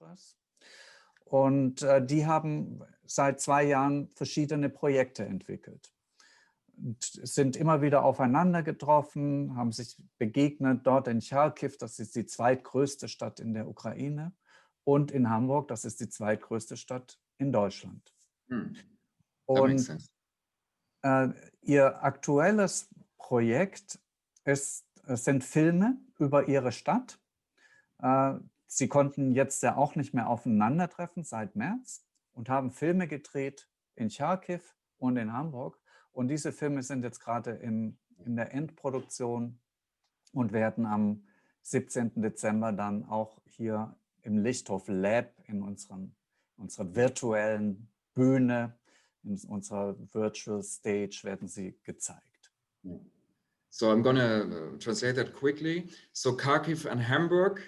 Jahres. Und die haben seit 2 Jahren verschiedene Projekte entwickelt. Und sind immer wieder aufeinander getroffen, haben sich begegnet dort in Charkiw, das ist die zweitgrößte Stadt in der Ukraine, und in Hamburg, das ist die zweitgrößte Stadt in Deutschland. Und ihr aktuelles Projekt sind Filme über ihre Stadt. Sie konnten jetzt ja auch nicht mehr aufeinandertreffen seit März und haben Filme gedreht in Charkiw und in Hamburg. Und diese Filme sind jetzt gerade in der Endproduktion und werden am 17. Dezember dann auch hier im Lichthof Lab in unserer virtuellen Bühne, in unserer Virtual Stage werden sie gezeigt. So I'm gonna translate that quickly. So Kharkiv and Hamburg,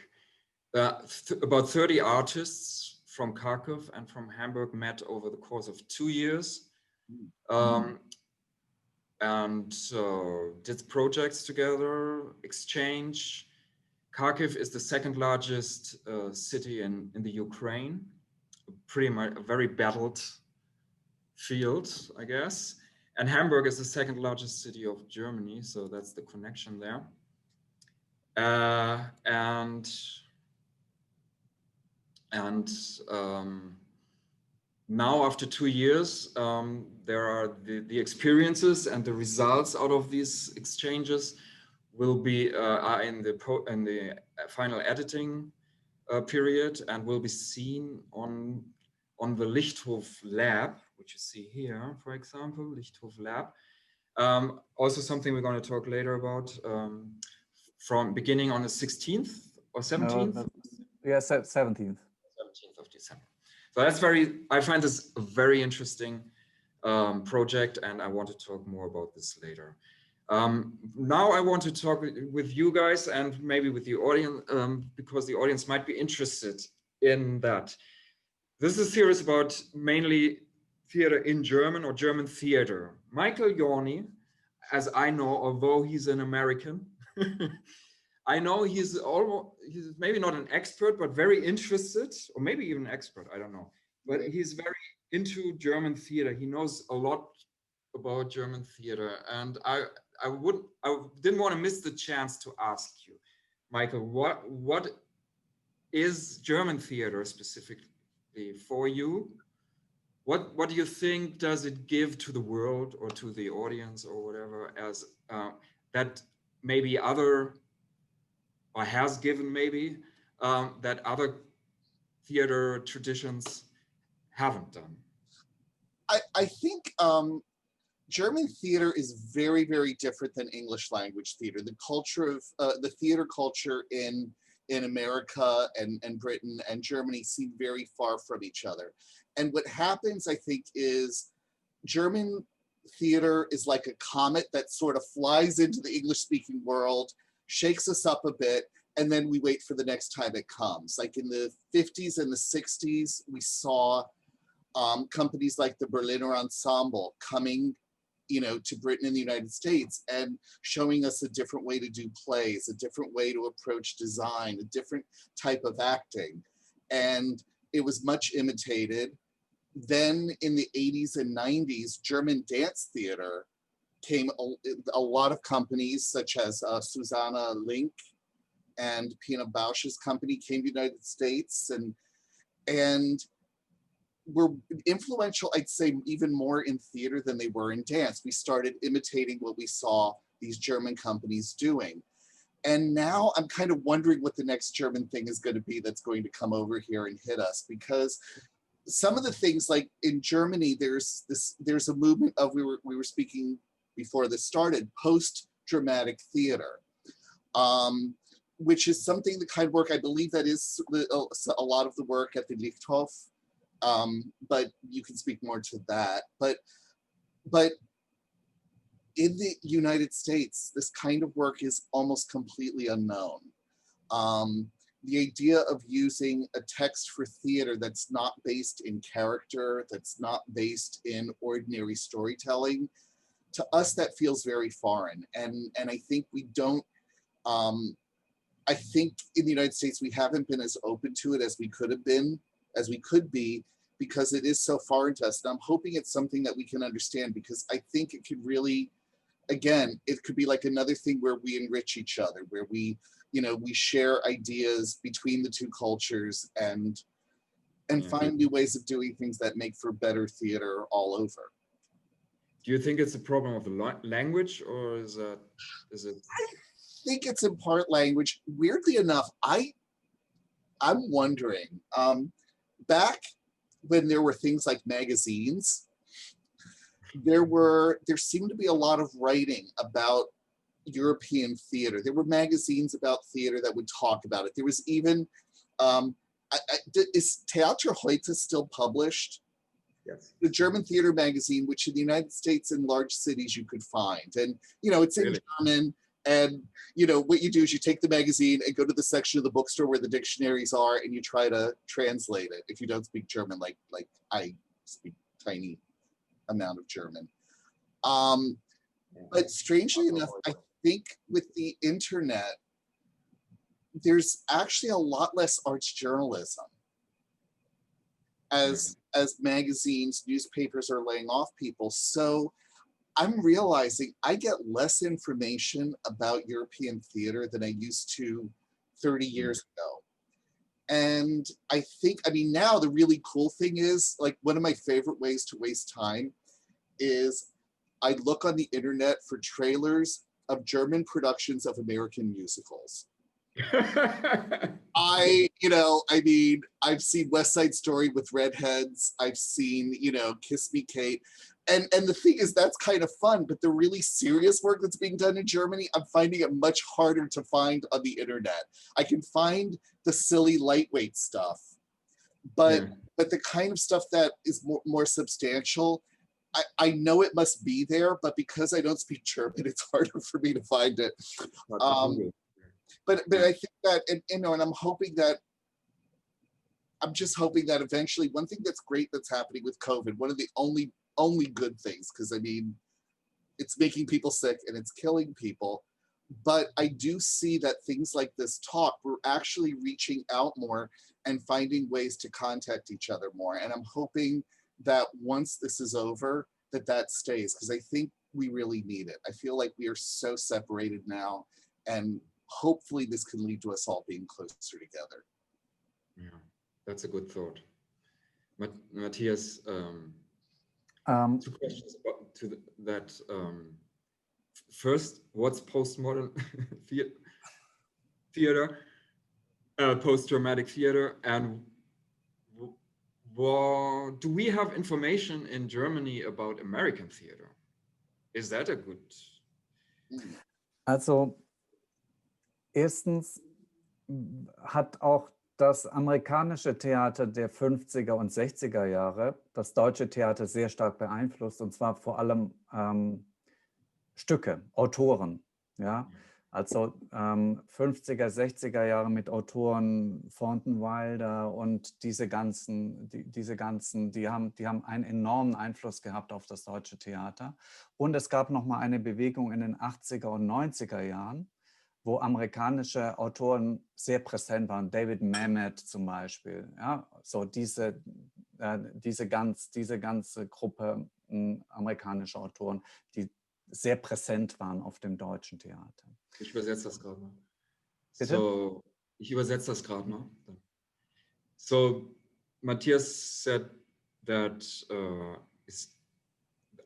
about 30 artists from Kharkiv and from Hamburg met over the course of 2 years. And did projects together, exchange. Kharkiv is the second largest city in the Ukraine, pretty much a very battled field, I guess. And Hamburg is the second largest city of Germany, so that's the connection there. Now after 2 years, there are the experiences and the results out of these exchanges will be are in the final editing period and will be seen on the Lichthof Lab, which you see here, for example, Lichthof Lab. Also something we're going to talk later about from beginning on the 16th or 17th? Yeah, 17th. 17th of December. So that's I find this a very interesting project, and I want to talk more about this later. Now I want to talk with you guys and maybe with the audience, because the audience might be interested in that. This is a series about mainly theater in German or German theater. Michael Yorni, as I know, although he's an American, I know he's maybe not an expert, but very interested, or maybe even an expert, I don't know. But he's very into German theater. He knows a lot about German theater. And I didn't want to miss the chance to ask you, Michael, what is German theater specifically for you? What do you think does it give to the world or to the audience or whatever as that maybe other, or has given maybe, that other theater traditions haven't done? I think German theater is very, very different than English language theater. The culture of the theater culture in America and Britain and Germany seem very far from each other. And what happens, I think, is German theater is like a comet that sort of flies into the English-speaking world, shakes us up a bit, and then we wait for the next time it comes. Like in the 50s and the 60s, we saw companies like the Berliner Ensemble coming, to Britain and the United States and showing us a different way to do plays, a different way to approach design, a different type of acting. And it was much imitated. Then in the 80s and 90s, German dance theater came, a lot of companies such as Susanna Link and Pina Bausch's company came to the United States and were influential, I'd say, even more in theater than they were in dance. We started imitating what we saw these German companies doing. And now I'm kind of wondering what the next German thing is going to be that's going to come over here and hit us, because some of the things, like in Germany, there's a movement of, we were speaking before this started, post-dramatic theater, which is something, the kind of work, I believe that is a lot of the work at the Lichthof, but you can speak more to that. But in the United States, this kind of work is almost completely unknown. The idea of using a text for theater that's not based in character, that's not based in ordinary storytelling, to us that feels very foreign. And I think we don't, I think in the United States, we haven't been as open to it as we could have been, as we could be, because it is so foreign to us. And I'm hoping it's something that we can understand, because I think it could really, again, it could be like another thing where we enrich each other, where we, you know, we share ideas between the two cultures and find new ways of doing things that make for better theater all over. Do you think it's a problem of the language, or is it? I think it's in part language. Weirdly enough, I'm wondering, back when there were things like magazines, there seemed to be a lot of writing about European theater. There were magazines about theater that would talk about it. There was even, is Theater Heute still published? Yes. The German theater magazine, which in the United States in large cities you could find. And, you know, it's in German. And, you know, what you do is you take the magazine and go to the section of the bookstore where the dictionaries are, and you try to translate it if you don't speak German, like I speak tiny amount of German. But strangely enough, I think with the internet, there's actually a lot less arts journalism as magazines, newspapers are laying off people. So I'm realizing I get less information about European theater than I used to 30 years ago. And I think, I mean, now the really cool thing is, like, one of my favorite ways to waste time is I look on the internet for trailers of German productions of American musicals. You know, I mean, I've seen West Side Story with redheads. I've seen, you know, Kiss Me Kate. And the thing is, that's kind of fun, but the really serious work that's being done in Germany, I'm finding it much harder to find on the internet. I can find the silly, lightweight stuff, but the kind of stuff that is more substantial, I know it must be there, but because I don't speak German, it's harder for me to find it. But I think that, and, you know, and I'm just hoping that eventually, one thing that's great that's happening with COVID, one of the only good things, because I mean, it's making people sick and it's killing people, but I do see that things like this talk, we're actually reaching out more and finding ways to contact each other more. And I'm hoping that once this is over, that stays, because I think we really need it. I feel like we are so separated now, and hopefully this can lead to us all being closer together. Yeah, that's a good thought. Matthias, 2 questions about that. First, what's postmodern theater, post-dramatic theater, and do we have information in Germany about American theater? Is that a good? Also, erstens hat auch das amerikanische Theater der 50er und 60er Jahre das deutsche Theater sehr stark beeinflusst, und zwar vor allem Stücke, Autoren. Ja? Also 50er, 60er Jahre mit Autoren, Thornton Wilder und die haben einen enormen Einfluss gehabt auf das deutsche Theater. Und es gab nochmal eine Bewegung in den 80er und 90er Jahren, wo amerikanische Autoren sehr präsent waren, David Mamet zum Beispiel, ja, so diese ganze Gruppe amerikanischer Autoren, die sehr präsent waren auf dem deutschen Theater. Ich übersetze das gerade mal. Bitte? So, ich übersetze das gerade mal. So, Matthias said that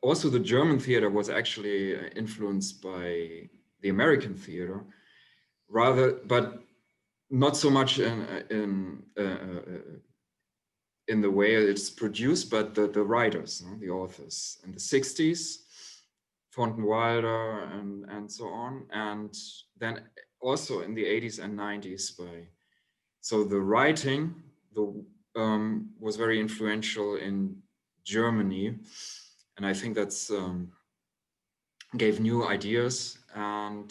also the German theater was actually influenced by the American theater, but not so much in the way it's produced, but the writers, the authors. In the 60s, Thornton Wilder and so on, and then also in the 80s and 90s. So the writing was very influential in Germany, and I think that's gave new ideas. And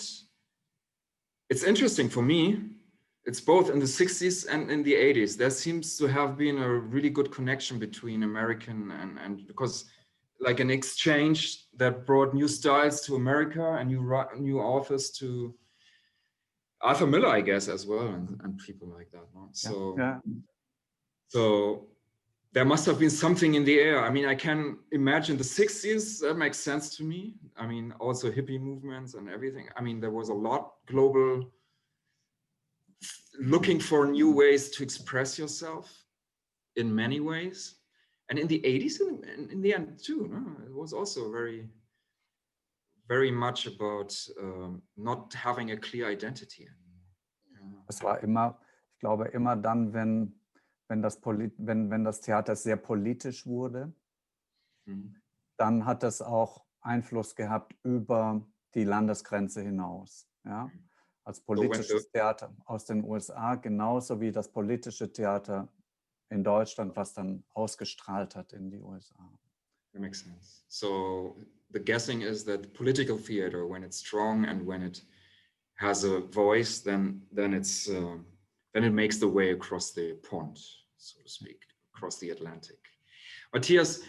it's interesting for me, it's both in the 60s and in the 80s. There seems to have been a really good connection between American and because like an exchange that brought new styles to America and new authors to Arthur Miller, I guess, as well, and people like that. No? So, so there must have been something in the air. I mean, I can imagine the 60s, that makes sense to me. I mean, also hippie movements and everything. I mean, there was a lot global looking for new ways to express yourself in many ways. And in the 80s, in the end too, no? It was also very much about not having a clear identity. Es war immer, ich glaube, immer dann, wenn das Theater sehr politisch wurde, dann hat es auch Einfluss gehabt über die Landesgrenze hinaus. Ja? Als politisches Theater aus den USA, genauso wie das politische Theater in Deutschland, was dann ausgestrahlt hat in die USA. That makes sense. So the guessing is that political theater, when it's strong and when it has a voice, then it makes the way across the pond, so to speak, across the Atlantic. Matthias,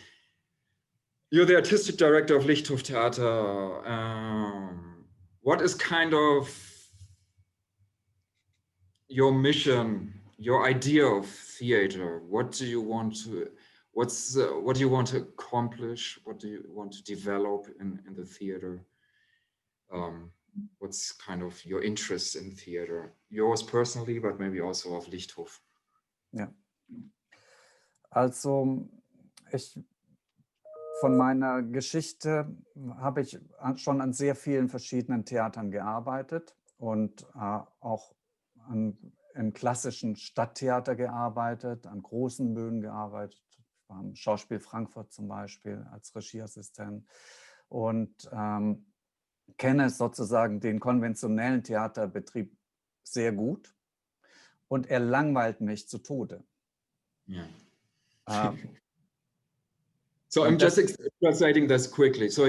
you're the artistic director of Lichthof Theater. What is kind of your mission, your idea of theater? What do you want to accomplish? What do you want to develop in the theater? What's kind of your interest in theater? Yours personally, but maybe also of Lichthof. Ja. Also von meiner Geschichte habe ich schon an sehr vielen verschiedenen Theatern gearbeitet und auch im klassischen Stadttheater gearbeitet, an großen Bühnen gearbeitet. Ich war im Schauspiel Frankfurt zum Beispiel als Regieassistent und kenne sozusagen den konventionellen Theaterbetrieb sehr gut und er langweilt mich zu Tode. Yeah. So I'm just translating this quickly. So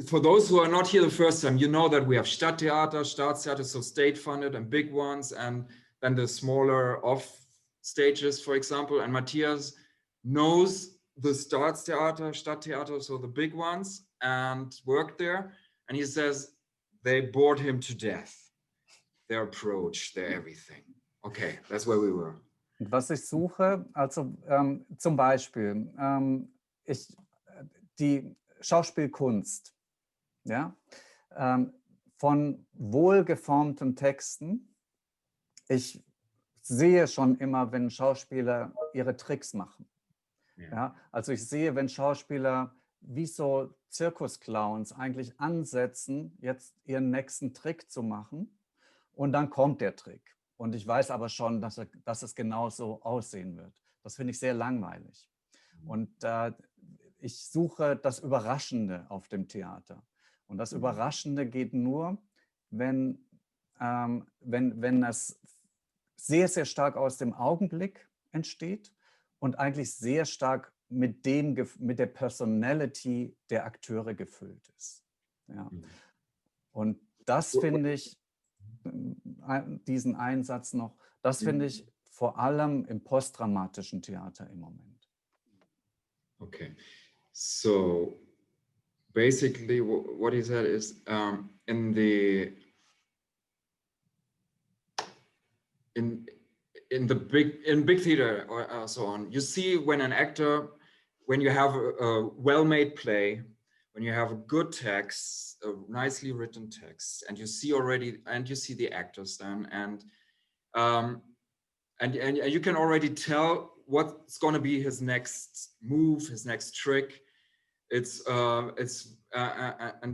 for those who are not here the first time, you know that we have Stadttheater, Staatstheater, so state-funded and big ones, and then the smaller off stages, for example. And Matthias knows the Stadttheater, so the big ones, and worked there. And he says they bored him to death. Their approach, their everything. Okay, that's where we were. Was ich suche, also zum Beispiel die Schauspielkunst, ja, von wohlgeformten Texten. Ich sehe schon immer, wenn Schauspieler ihre Tricks machen. Ja, also ich sehe, wenn Schauspieler wie so Zirkusclowns eigentlich ansetzen, jetzt ihren nächsten Trick zu machen und dann kommt der Trick. Und ich weiß aber schon, dass es genauso aussehen wird. Das finde ich sehr langweilig. Und ich suche das Überraschende auf dem Theater. Und das Überraschende geht nur, wenn es sehr, sehr stark aus dem Augenblick entsteht und eigentlich sehr stark mit der Personality der Akteure gefüllt ist. Ja. Und das finde ich, diesen Einsatz noch, das finde ich vor allem im postdramatischen Theater im Moment. Okay, so basically what he said is in big theater or so on, you see when an actor, when you have a well-made play, when you have a good text, a nicely written text, and you see the actors then, and you can already tell what's going to be his next move, his next trick. And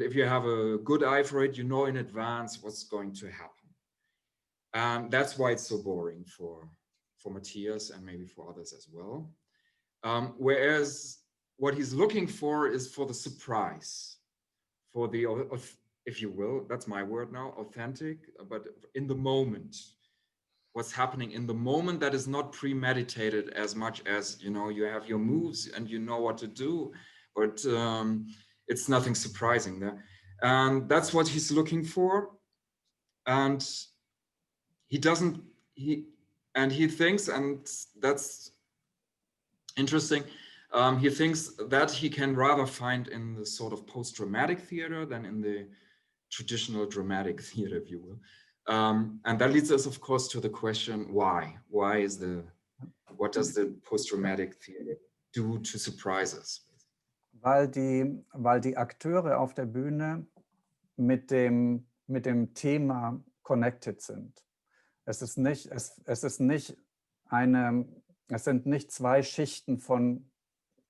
if you have a good eye for it, you know in advance what's going to happen. And that's why it's so boring for Matthias and maybe for others as well. Whereas what he's looking for is for the surprise, for the, if you will, that's my word now, authentic, but in the moment, what's happening in the moment that is not premeditated as much as, you know, you have your moves and you know what to do, but it's nothing surprising there. And that's what he's looking for. And he thinks, and that's interesting, he thinks that he can rather find in the sort of post-dramatic theater than in the traditional dramatic theater, if you will. And that leads us, of course, to the question, why? What does the post-dramatic theater do to surprise us? Weil die Akteure auf der Bühne mit dem Thema connected sind. Es sind nicht zwei Schichten von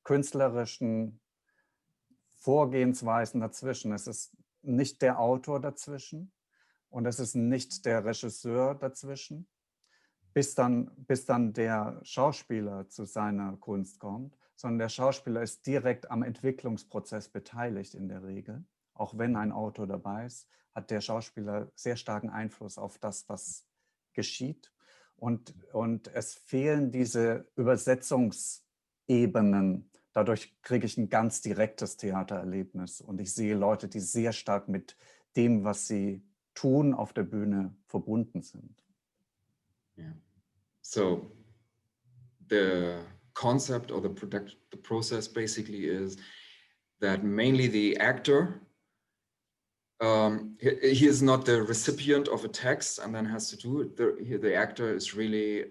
künstlerischen Vorgehensweisen dazwischen. Es ist nicht der Autor dazwischen und es ist nicht der Regisseur dazwischen, bis dann der Schauspieler zu seiner Kunst kommt, sondern der Schauspieler ist direkt am Entwicklungsprozess beteiligt in der Regel. Auch wenn ein Autor dabei ist, hat der Schauspieler sehr starken Einfluss auf das, was geschieht. Und es fehlen diese Übersetzungsebenen. Dadurch kriege ich ein ganz direktes Theatererlebnis. Und ich sehe Leute, die sehr stark mit dem, was sie tun, auf der Bühne verbunden sind. Yeah. So the concept or the process basically is that mainly the actor, he is not the recipient of a text and then has to do it. The actor is really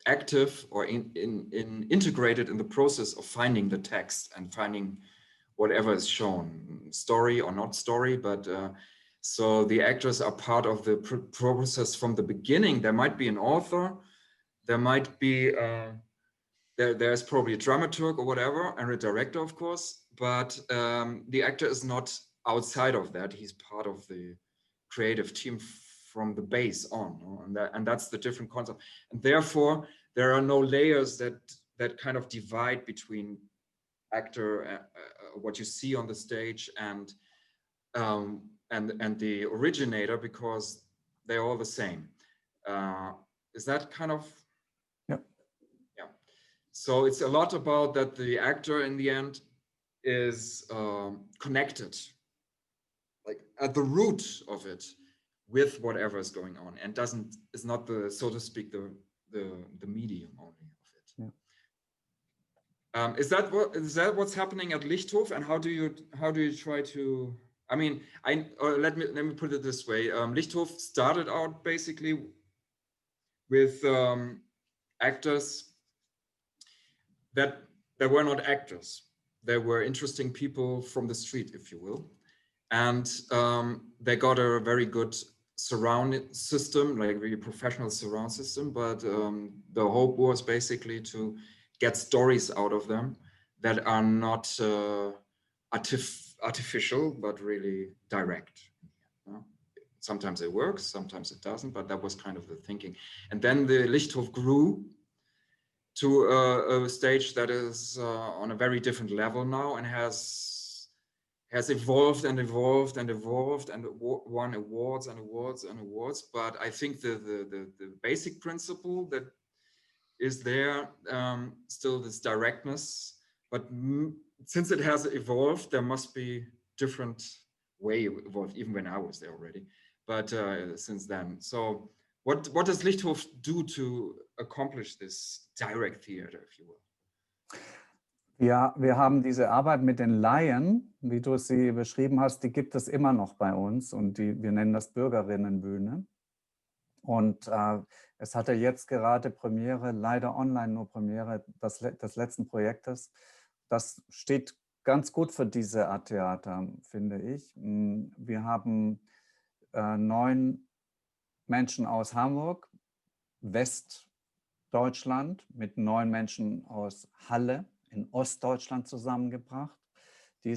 active or integrated in the process of finding the text and finding whatever is shown, story or not story, but so the actors are part of the process from the beginning. There might be an author, there might be, there's probably a dramaturg or whatever, and a director, of course, but the actor is not outside of that. He's part of the creative team from the base on, and that's the different concept. And therefore, there are no layers that kind of divide between actor, what you see on the stage, and the originator, because they're all the same. Is that kind of? Yeah. Yeah. So it's a lot about that the actor in the end is connected, like at the root of it, with whatever is going on, and is not the, so to speak, the medium only of it. Yeah. Is that what's happening at Lichthof, and how do you try to? I mean, let me put it this way. Lichthof started out basically with actors that were not actors. They were interesting people from the street, if you will, and they got a very good surround system, like a really professional surround system. But the hope was basically to get stories out of them that are not artificial, but really direct. Sometimes it works, sometimes it doesn't, but that was kind of the thinking. And then the Lichthof grew to a stage that is on a very different level now, and has evolved and evolved and evolved and won awards and awards and awards. But I think the basic principle that is there, still this directness, but since it has evolved, there must be different way evolved, even when I was there already, but since then. So what does Lichthof do to accomplish this direct theater, if you will? Ja, wir haben diese Arbeit mit den Laien, wie du sie beschrieben hast, die gibt es immer noch bei uns, und wir nennen das Bürgerinnenbühne. Und es hatte jetzt gerade Premiere, leider online nur Premiere, des letzten Projektes. Das steht ganz gut für diese Art Theater, finde ich. Wir haben 9 Menschen aus Hamburg, Westdeutschland, mit 9 Menschen aus Halle in Ostdeutschland zusammengebracht, die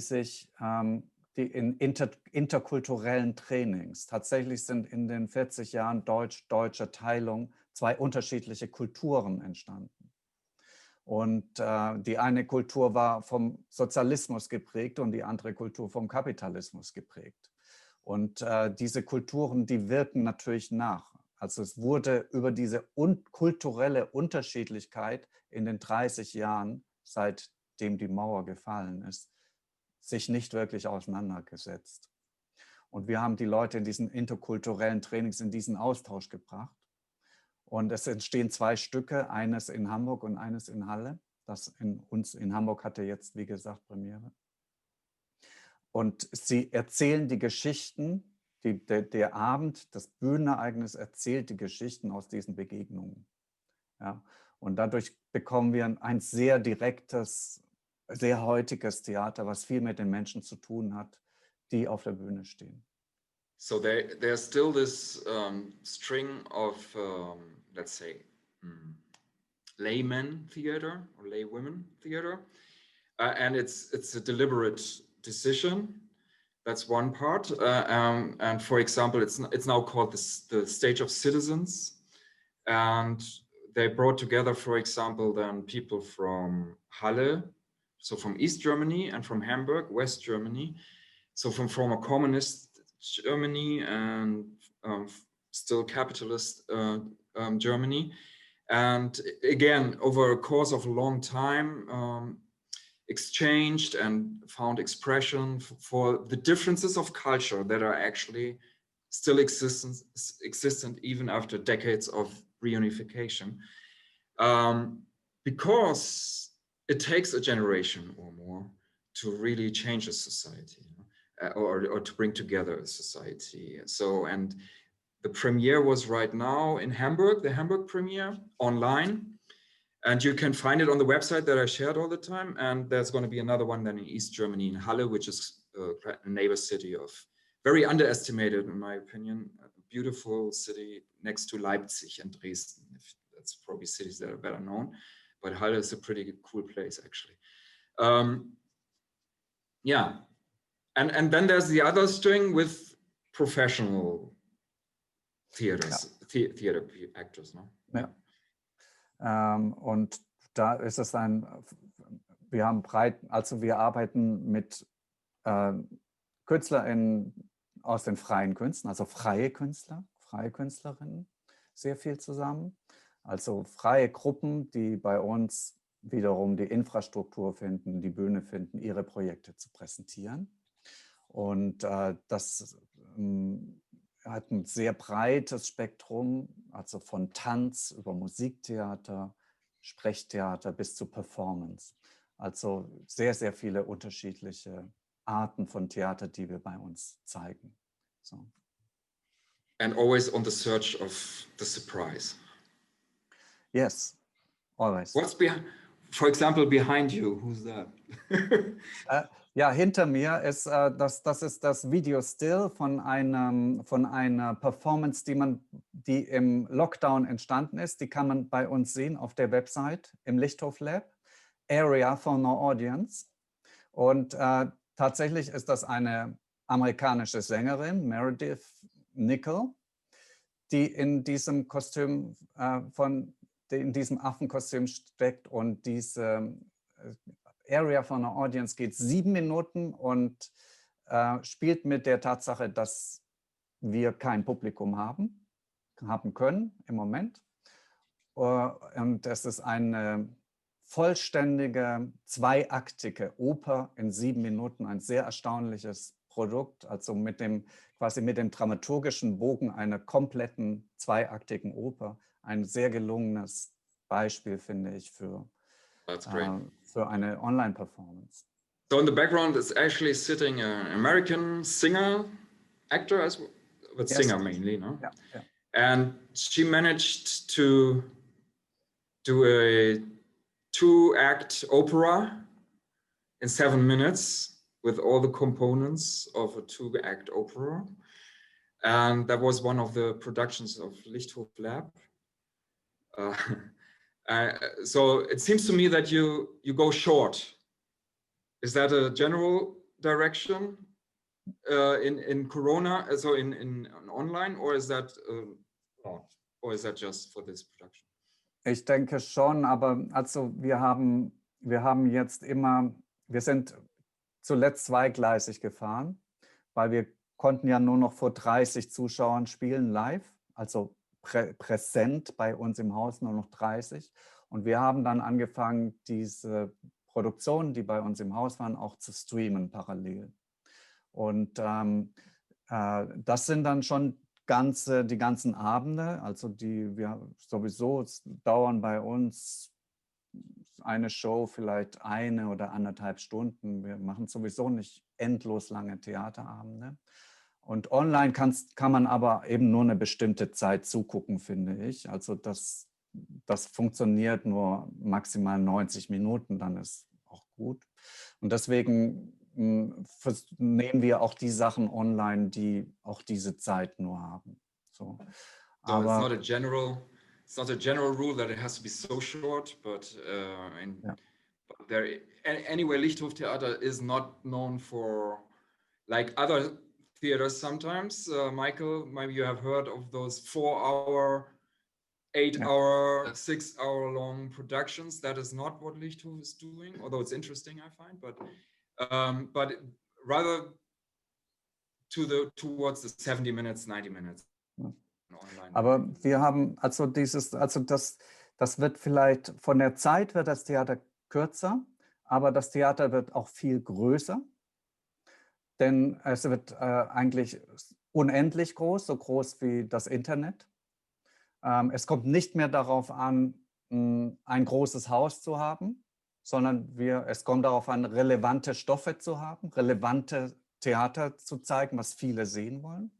in interkulturellen Trainings, tatsächlich sind in den 40 Jahren deutscher Teilung 2 unterschiedliche Kulturen entstanden. Und die eine Kultur war vom Sozialismus geprägt und die andere Kultur vom Kapitalismus geprägt. Und diese Kulturen, die wirken natürlich nach. Also es wurde über diese kulturelle Unterschiedlichkeit in den 30 Jahren, seitdem die Mauer gefallen ist, sich nicht wirklich auseinandergesetzt. Und wir haben die Leute in diesen interkulturellen Trainings in diesen Austausch gebracht. Und es entstehen 2 Stücke, eines in Hamburg und eines in Halle. Das in Hamburg hatte jetzt, wie gesagt, Premiere. Und sie erzählen die Geschichten, der Abend, das Bühnenereignis erzählt die Geschichten aus diesen Begegnungen. Ja? Und dadurch bekommen wir ein sehr direktes, sehr heutiges Theater, was viel mit den Menschen zu tun hat, die auf der Bühne stehen. So there's still this string of, let's say, laymen theater or laywomen theater, and it's a deliberate decision. That's one part, and for example, it's now called the Stage of Citizens, and they brought together, for example, then people from Halle, so from East Germany, and from Hamburg, West Germany, so from former communist Germany and still capitalist Germany. And again, over a course of a long time, exchanged and found expression for the differences of culture that are actually still existent even after decades of reunification. Because it takes a generation or more to really change a society, or to bring together a society. So, and the premiere was right now in Hamburg, the Hamburg premiere online. And you can find it on the website that I shared all the time. And there's going to be another one then in East Germany, in Halle, which is a neighbor city of, very underestimated, in my opinion, a beautiful city next to Leipzig and Dresden. That's probably cities that are better known. But Halle is a pretty cool place, actually. Yeah. And then there's the other string with professional theaters, theater actors. No? Ja. Und da ist es wir haben wir arbeiten mit KünstlerInnen aus den freien Künsten, also freie Künstler, freie Künstlerinnen, sehr viel zusammen. Also freie Gruppen, die bei uns wiederum die Infrastruktur finden, die Bühne finden, ihre Projekte zu präsentieren. Und das hat ein sehr breites Spektrum, also von Tanz über Musiktheater, Sprechtheater bis zu Performance. Also sehr, sehr viele unterschiedliche Arten von Theater, die wir bei uns zeigen. So. And always on the search of the surprise. Yes, always. What's for example, behind you? Who's that? Ja, hinter mir ist das ist das Video Still von einer Performance, die im Lockdown entstanden ist. Die kann man bei uns sehen auf der Website im Lichthof Lab, Area for No Audience. Und tatsächlich ist das eine amerikanische Sängerin, Meredith Nickel, die in diesem Kostüm in diesem Affenkostüm steckt, und diese Area for No Audience geht 7 Minuten und spielt mit der Tatsache, dass wir kein Publikum haben können im Moment. Und es ist eine vollständige, zweiaktige Oper in 7 Minuten, ein sehr erstaunliches Produkt, also quasi mit dem dramaturgischen Bogen einer kompletten zweiaktigen Oper. Ein sehr gelungenes Beispiel, finde ich, für eine Online-Performance. So in the background is actually sitting an American singer, actor, but yes. Singer mainly, no? Yeah, yeah. And she managed to do a 2-act opera in 7 minutes with all the components of a 2-act opera. And that was one of the productions of Lichthof Lab. So it seems to me that you go short. Is that a general direction in Corona, so in online, or is that just for this production? Ich denke schon, aber also wir sind zuletzt zweigleisig gefahren, weil wir konnten ja nur noch vor 30 Zuschauern spielen live, also präsent bei uns im Haus nur noch 30. Und wir haben dann angefangen, diese Produktionen, die bei uns im Haus waren, auch zu streamen parallel. Und das sind dann schon die ganzen Abende, also wir sowieso dauern bei uns eine Show vielleicht 1 oder 1,5 Stunden. Wir machen sowieso nicht endlos lange Theaterabende. Und online kann man aber eben nur eine bestimmte Zeit zugucken, finde ich. Also das funktioniert nur maximal 90 Minuten, dann ist auch gut. Und deswegen nehmen wir auch die Sachen online, die auch diese Zeit nur haben. So. So it's not a general rule that it has to be so short, but anyway, Lichthoftheater is not known for like other theaters sometimes. Michael, maybe you have heard of those 4-hour, 8-hour, 6-hour long productions. That is not what Lichthof is doing, although it's interesting, I find, but rather towards the 70 minutes, 90 minutes. Online. Aber wir haben das wird vielleicht von der Zeit wird das Theater kürzer, aber das Theater wird auch viel größer, denn es wird eigentlich unendlich groß, so groß wie das Internet. Es kommt nicht mehr darauf an, ein großes Haus zu haben, sondern es kommt darauf an, relevante Stoffe zu haben, relevante Theater zu zeigen, was viele sehen wollen.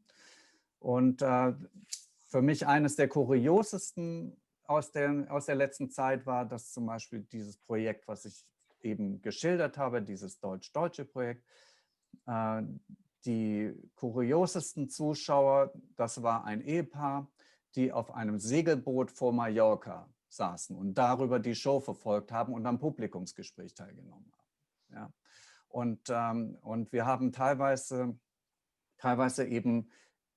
Und für mich eines der kuriosesten aus der letzten Zeit war das zum Beispiel dieses Projekt, was ich eben geschildert habe, dieses deutsch-deutsche Projekt. Die kuriosesten Zuschauer, das war ein Ehepaar, die auf einem Segelboot vor Mallorca saßen und darüber die Show verfolgt haben und am Publikumsgespräch teilgenommen haben. Ja. Und wir haben teilweise eben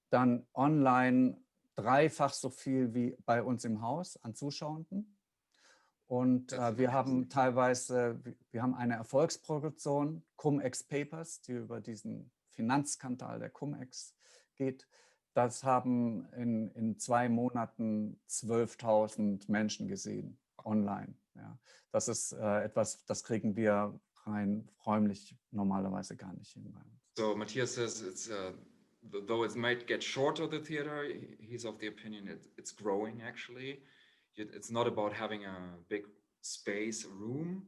dann online dreifach so viel wie bei uns im Haus an Zuschauenden. Und wir haben eine Erfolgsproduktion, Cum-Ex Papers, die über diesen Finanzskandal der Cum-Ex geht. Das haben in 2 Monaten 12.000 Menschen gesehen, online. Ja. Das ist etwas, das kriegen wir rein räumlich normalerweise gar nicht hin. So Matthias says it's though it might get shorter, the theater, he's of the opinion it's growing actually. It's not about having a big space, room,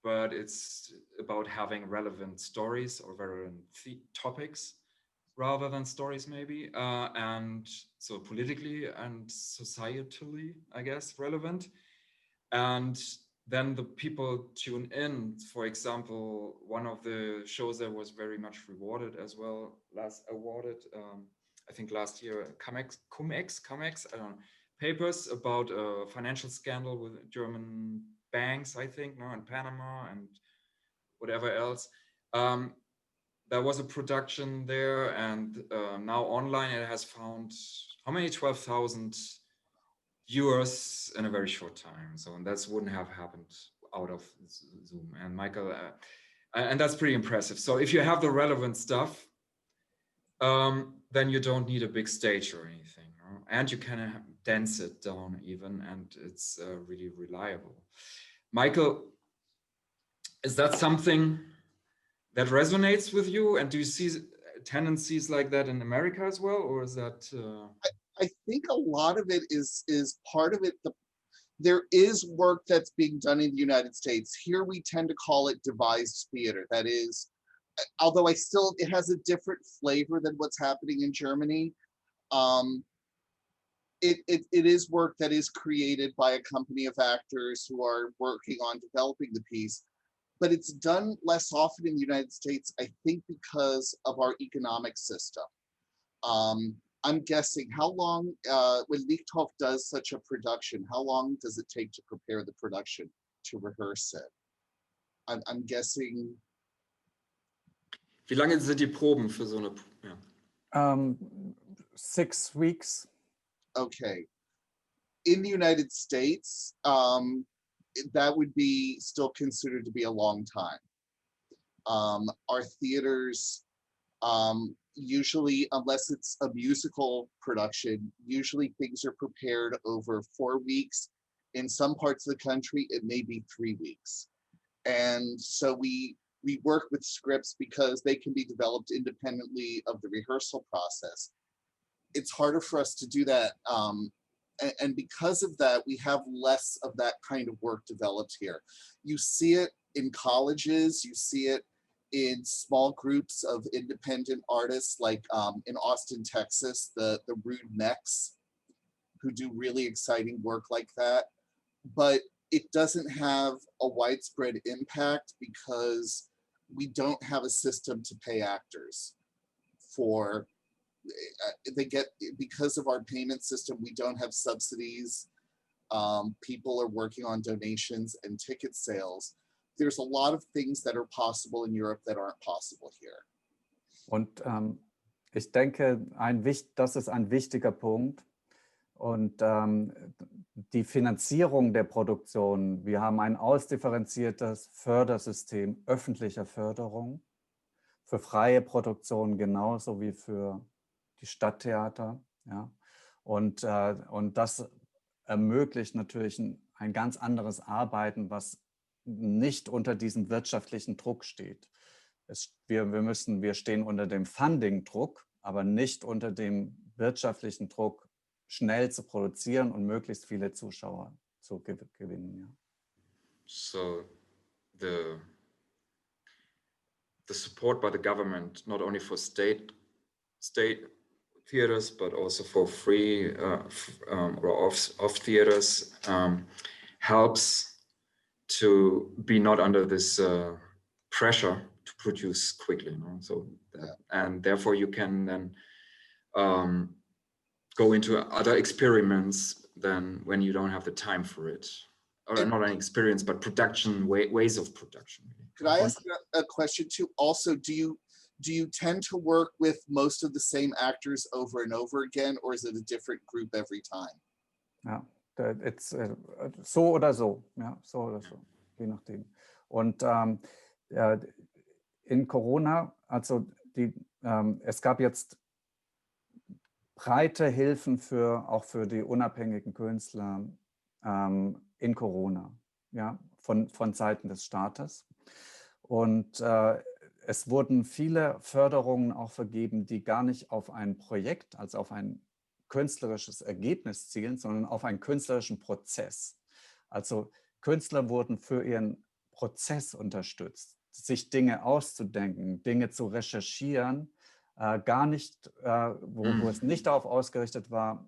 but it's about having relevant stories or relevant topics rather than stories maybe. And so politically and societally, I guess, relevant. And then the people tune in. For example, one of the shows that was very much rewarded as well, I think last year, Cum-Ex, I don't know, papers about a financial scandal with German banks, I think, in Panama and whatever else. There was a production there, and now online it has found how many 12,000 viewers in a very short time. So that wouldn't have happened out of Zoom. And Michael, and that's pretty impressive. So if you have the relevant stuff, then you don't need a big stage or anything, and you can dense it down even, and it's really reliable. Michael, is that something that resonates with you? And do you see tendencies like that in America as well, or is that? I think a lot of it is part of it. There is work that's being done in the United States. Here we tend to call it devised theater. That is, although it has a different flavor than what's happening in Germany. It is work that is created by a company of actors who are working on developing the piece, but it's done less often in the United States, I think because of our economic system. I'm guessing how long, when Lichthof does such a production, how long does it take to prepare the production, to rehearse it? I'm guessing. Wie lange sind die Proben für so eine? Ja. 6 weeks. Okay. In the United States, that would be still considered to be a long time. Our theaters, usually, unless it's a musical production, usually things are prepared over 4 weeks. In some parts of the country, it may be 3 weeks. And so we work with scripts because they can be developed independently of the rehearsal process. It's harder for us to do that. And because of that, we have less of that kind of work developed here. You see it in colleges, you see it in small groups of independent artists, like in Austin, Texas, the Rude Mechs, who do really exciting work like that. But it doesn't have a widespread impact because we don't have a system to pay actors for. Because of our payment system, we don't have subsidies. People are working on donations and ticket sales. There's a lot of things that are possible in Europe that aren't possible here. Und ich denke, das ist ein wichtiger Punkt. Und die Finanzierung der Produktion, wir haben ein ausdifferenziertes Fördersystem öffentlicher Förderung für freie Produktion genauso wie für die Stadttheater. Ja? Und das ermöglicht natürlich ein ganz anderes Arbeiten, was nicht unter diesem wirtschaftlichen Druck steht. Wir stehen unter dem Funding-Druck, aber nicht unter dem wirtschaftlichen Druck, schnell zu produzieren und möglichst viele Zuschauer zu gewinnen. Ja. So the support by the government, not only for state theaters, but also for free or off theaters, helps to be not under this pressure to produce quickly. You know? So and therefore you can then go into other experiments than when you don't have the time for it, or not an experience, but production ways of production. Could I ask a question too? Also, do you tend to work with most of the same actors over and over again, or is it a different group every time? Ja, it's so oder so, ja, so oder so, je nachdem. Und in Corona, also es gab jetzt breite Hilfen auch für die unabhängigen Künstler in Corona, ja, von Seiten des Staates. Und es wurden viele Förderungen auch vergeben, die gar nicht auf ein Projekt, also auf ein künstlerisches Ergebnis zielen, sondern auf einen künstlerischen Prozess. Also Künstler wurden für ihren Prozess unterstützt, sich Dinge auszudenken, Dinge zu recherchieren, gar nicht, wo es nicht darauf ausgerichtet war,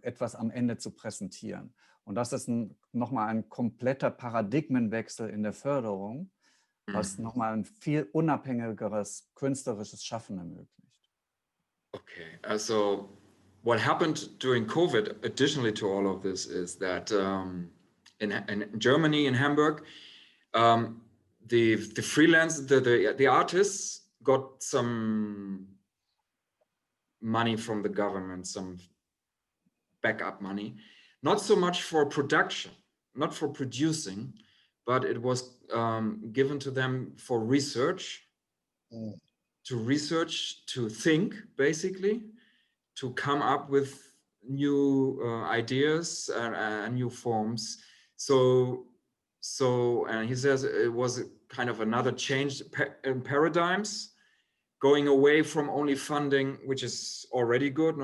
etwas am Ende zu präsentieren. Und das ist nochmal ein kompletter Paradigmenwechsel in der Förderung, was nochmal ein viel unabhängigeres künstlerisches Schaffen ermöglicht. Okay, also what happened during COVID, additionally to all of this, is that in Germany, in Hamburg, the freelance, the artists got some money from the government, some backup money, not so much for production, not for producing, but it was given to them for research, to research, to think, basically, to come up with new ideas and new forms. So and he says it was kind of another change in paradigms, going away from only funding, which is already good,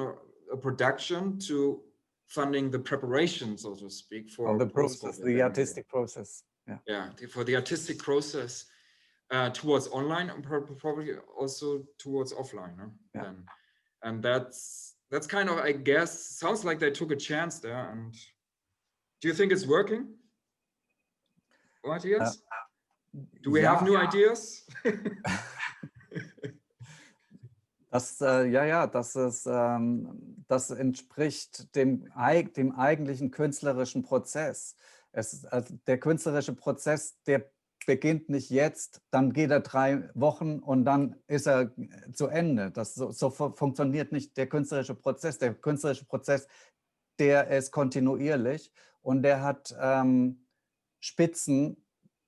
a production, to funding the preparation, so to speak, for the process, the artistic process. Yeah, for the artistic process towards online and probably also towards offline. Huh? Yeah. And that's kind of, I guess, sounds like they took a chance there. And do you think it's working? Matthias? Do we have new ideas? Das entspricht dem eigentlichen künstlerischen Prozess. Der künstlerische Prozess, der beginnt nicht jetzt, dann geht er 3 Wochen und dann ist er zu Ende. So funktioniert nicht der künstlerische Prozess. Der künstlerische Prozess, der ist kontinuierlich und der hat Spitzen,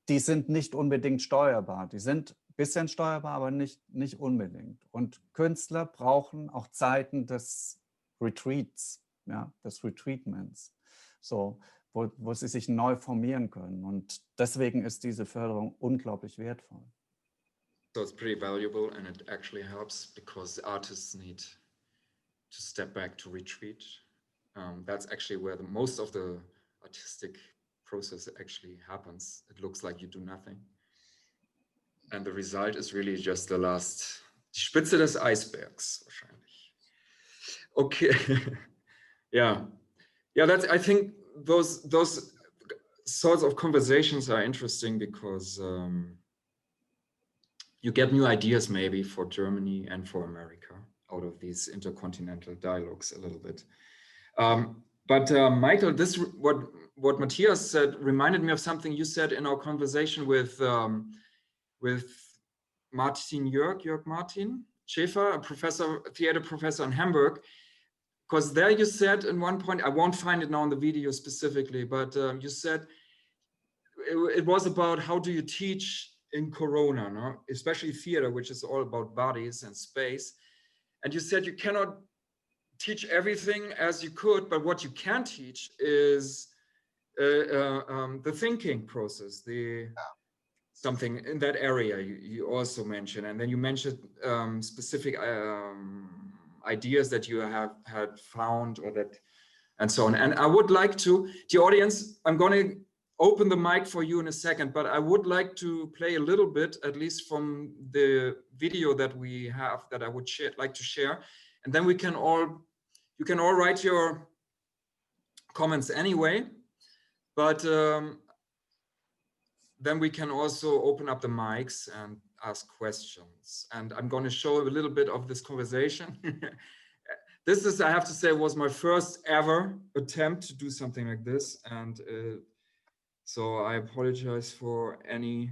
die sind nicht unbedingt steuerbar. Die sind ein bisschen steuerbar, aber nicht unbedingt. Und Künstler brauchen auch Zeiten des Retreats, ja, des Retreatments, so, wo sie sich neu formieren können. Und deswegen ist diese Förderung unglaublich wertvoll. So it's pretty valuable and it actually helps because the artists need to step back to retreat. That's actually where most of the artistic process actually happens. It looks like you do nothing. And the result is really just the last, die Spitze des Eisbergs wahrscheinlich. Okay. Yeah. Yeah, that's, I think those sorts of conversations are interesting because you get new ideas maybe for Germany and for America out of these intercontinental dialogues a little bit. But Michael, this what Matthias said reminded me of something you said in our conversation with Martin Jörg Martin Schäfer, a theater professor in Hamburg. Because there you said in one point, I won't find it now in the video specifically, but you said it was about how do you teach in Corona, no? Especially theater, which is all about bodies and space. And you said you cannot teach everything as you could, but what you can teach is the thinking process, something in that area you also mentioned. And then you mentioned specific ideas that you have had found or that, and so on. And I would like to, the audience, I'm going to open the mic for you in a second, but I would like to play a little bit, at least from the video that we have, that I would like to share. And then you can all write your comments anyway, but then we can also open up the mics and ask questions. And I'm going to show a little bit of this conversation. This is, I have to say, was my first ever attempt to do something like this. And so I apologize for any,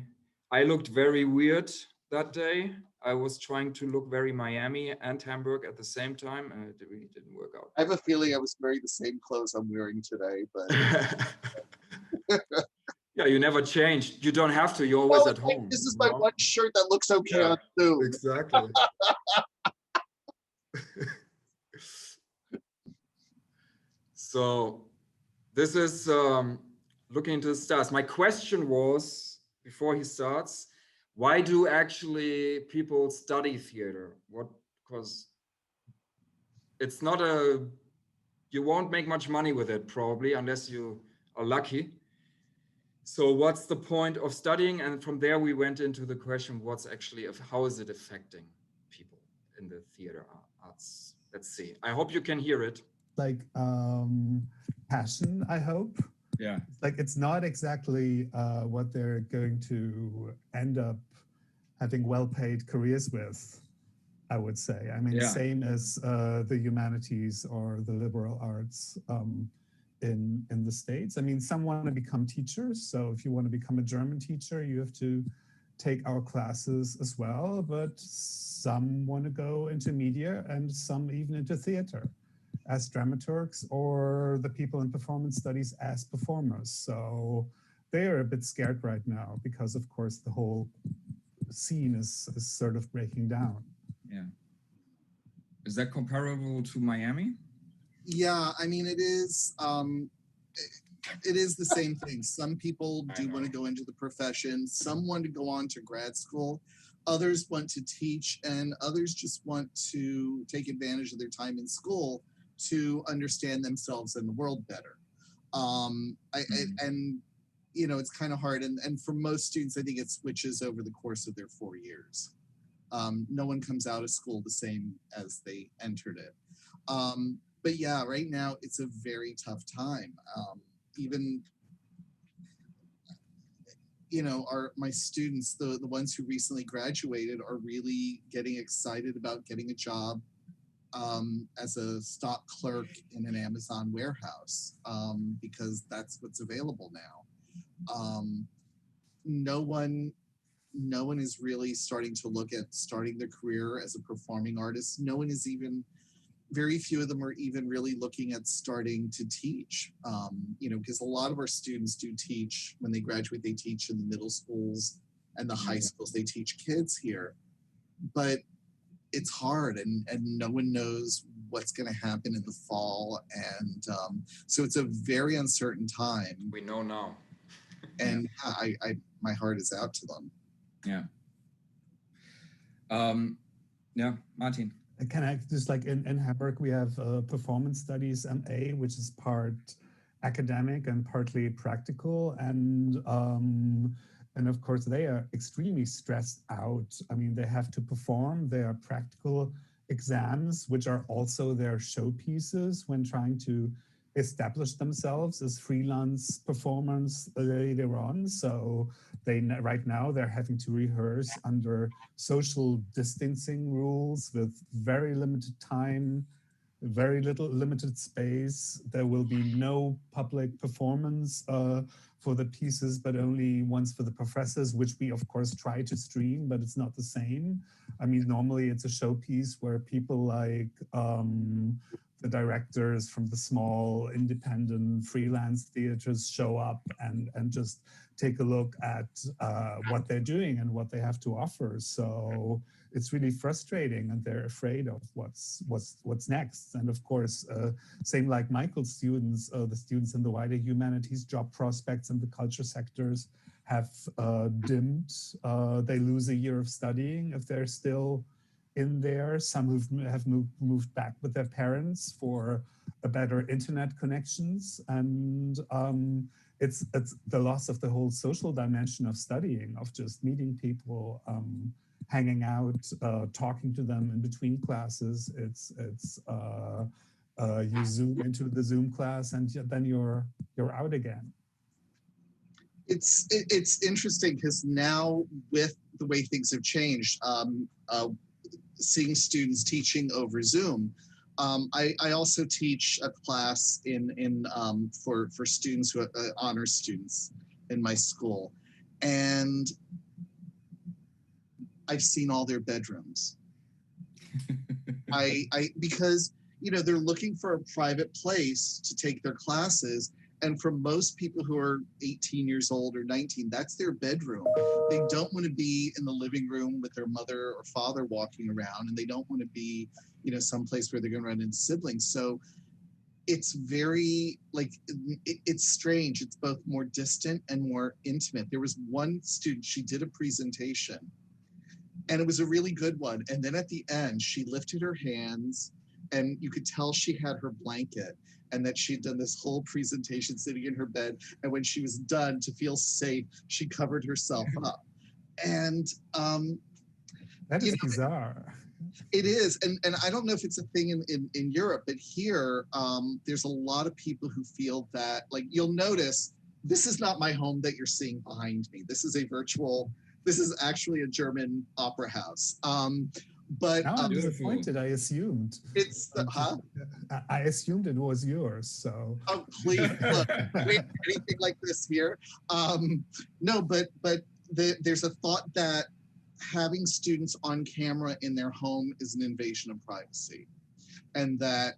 I looked very weird that day. I was trying to look very Miami and Hamburg at the same time, and it really didn't work out. I have a feeling I was wearing the same clothes I'm wearing today, but... Yeah, you never changed. You don't have to. You're always at home. This is my one shirt that looks okay on Zoom. Exactly. So this is looking into the stars. My question was, before he starts, why do actually people study theater? Because it's not you won't make much money with it probably unless you are lucky. So what's the point of studying? And from there we went into the question, how is it affecting people in the theater arts? Let's see. I hope you can hear it. Like passion, I hope. Yeah. Like it's not exactly what they're going to end up having well-paid careers with, I would say. I mean, same as the humanities or the liberal arts. In the States. I mean, some want to become teachers. So if you want to become a German teacher, you have to take our classes as well. But some want to go into media and some even into theater as dramaturgs or the people in performance studies as performers. So they are a bit scared right now because, of course, the whole scene is sort of breaking down. Yeah. Is that comparable to Miami? Yeah, I mean, it is the same thing. Some people do want to go into the profession. Some want to go on to grad school. Others want to teach, and others just want to take advantage of their time in school to understand themselves and the world better. And you know, it's kind of hard. And for most students, I think it switches over the course of their 4 years. No one comes out of school the same as they entered it. But yeah, right now it's a very tough time. Even, you know, my students, the ones who recently graduated, are really getting excited about getting a job as a stock clerk in an Amazon warehouse because that's what's available now. No one is really starting to look at starting their career as a performing artist. No one is even, very few of them are even really looking at starting to teach, you know, because a lot of our students do teach. When they graduate, they teach in the middle schools and the high schools. They teach kids here, but it's hard and no one knows what's going to happen in the fall. And so it's a very uncertain time. We know now. And I my heart is out to them. Yeah. Yeah, Martin. Can I just, like in Hamburg, we have performance studies MA, which is part academic and partly practical. And And of course, they are extremely stressed out. I mean, they have to perform their practical exams, which are also their showpieces when trying to establish themselves as freelance performers later on. So right now they're having to rehearse under social distancing rules with very limited time, very limited space. There will be no public performance for the pieces, but only ones for the professors, which we of course try to stream, but it's not the same. I mean, normally it's a showpiece where people like the directors from the small independent freelance theaters show up and just take a look at what they're doing and what they have to offer. So it's really frustrating, and they're afraid of what's next. And of course, same like Michael's students, the students in the wider humanities, job prospects in the culture sectors have dimmed. They lose a year of studying if they're still in there. Some who have moved back with their parents for a better internet connections, and it's the loss of the whole social dimension of studying, of just meeting people, hanging out, talking to them in between classes. You zoom into the Zoom class and then you're out again. It's interesting because now with the way things have changed, seeing students teaching over Zoom, I also teach a class for students who honors students in my school, and I've seen all their bedrooms. Because they're looking for a private place to take their classes. And for most people who are 18 years old or 19, that's their bedroom. They don't want to be in the living room with their mother or father walking around, and they don't want to be, someplace where they're going to run into siblings. So it's very, it's strange. It's both more distant and more intimate. There was one student, she did a presentation, and it was a really good one. And then at the end, she lifted her hands, and you could tell she had her blanket, and that she'd done this whole presentation sitting in her bed. And when she was done, to feel safe, she covered herself up. And that is bizarre. It is. And I don't know if it's a thing in Europe, but here, there's a lot of people who feel that, you'll notice, this is not my home that you're seeing behind me. This is this is actually a German opera house. But now I'm disappointed. I assumed it's I assumed it was yours. So please look, we have anything like this here. No, but there's a thought that having students on camera in their home is an invasion of privacy, and that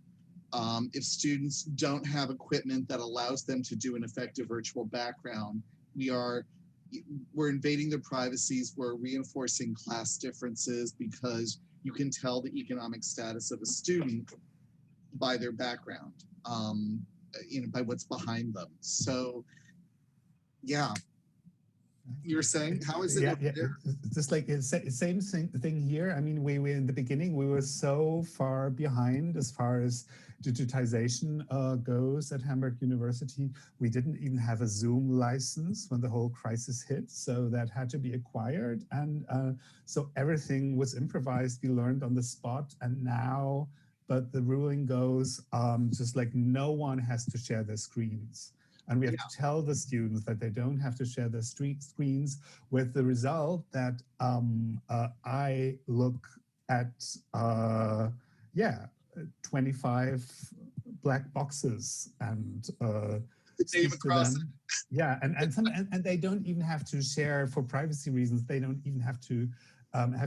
if students don't have equipment that allows them to do an effective virtual background, we're invading their privacies. We're reinforcing class differences, because you can tell the economic status of a student by their background, by what's behind them. So, yeah. You were saying, how is it? Yeah. Just like it's same thing here. I mean, we in the beginning, we were so far behind as far as digitization goes at Hamburg University. We didn't even have a Zoom license when the whole crisis hit, so that had to be acquired. And so everything was improvised. We learned on the spot. And now, but the ruling goes, just like no one has to share their screens. And we have to tell the students that they don't have to share their screens, with the result that I look at, 25 black boxes and speak to them. Yeah, and they don't even have to share for privacy reasons. They don't even have to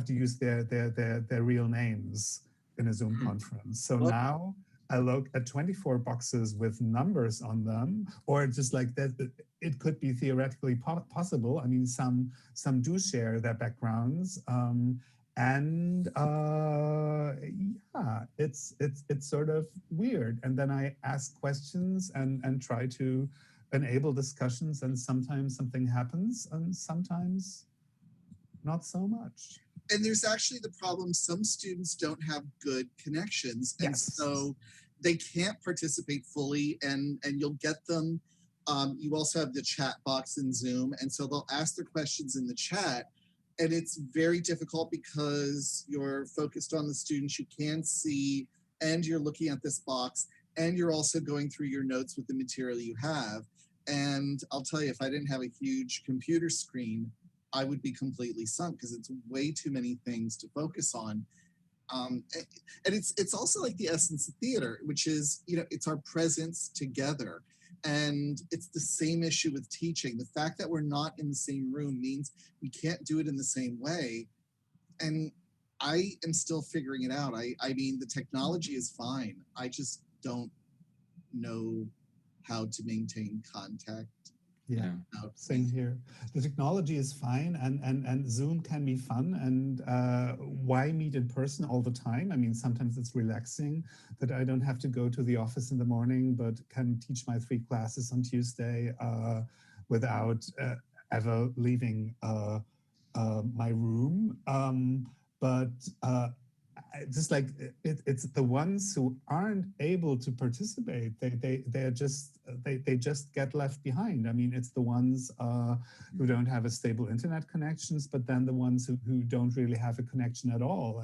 use their real names in a Zoom conference. So now I look at 24 boxes with numbers on them, or just like that. It could be theoretically possible. I mean, some do share their backgrounds, it's sort of weird. And then I ask questions and try to enable discussions, and sometimes something happens, and sometimes not so much. And there's actually the problem, some students don't have good connections, and so they can't participate fully, and you'll get them You also have the chat box in Zoom. And so they'll ask their questions in the chat. And it's very difficult because you're focused on the students you can see, and you're looking at this box, and you're also going through your notes with the material you have. And I'll tell you, if I didn't have a huge computer screen, I would be completely sunk because it's way too many things to focus on. And it's also like the essence of theater, which is, you know, it's our presence together. And it's the same issue with teaching. The fact that we're not in the same room means we can't do it in the same way. And I am still figuring it out. I mean, the technology is fine. I just don't know how to maintain contact. Yeah, same here. The technology is fine, and Zoom can be fun, and why meet in person all the time? I mean, sometimes it's relaxing that I don't have to go to the office in the morning, but can teach my 3 classes on Tuesday without ever leaving my room. But just like it's the ones who aren't able to participate, they just get left behind. I mean, it's the ones who don't have a stable internet connections, but then the ones who don't really have a connection at all.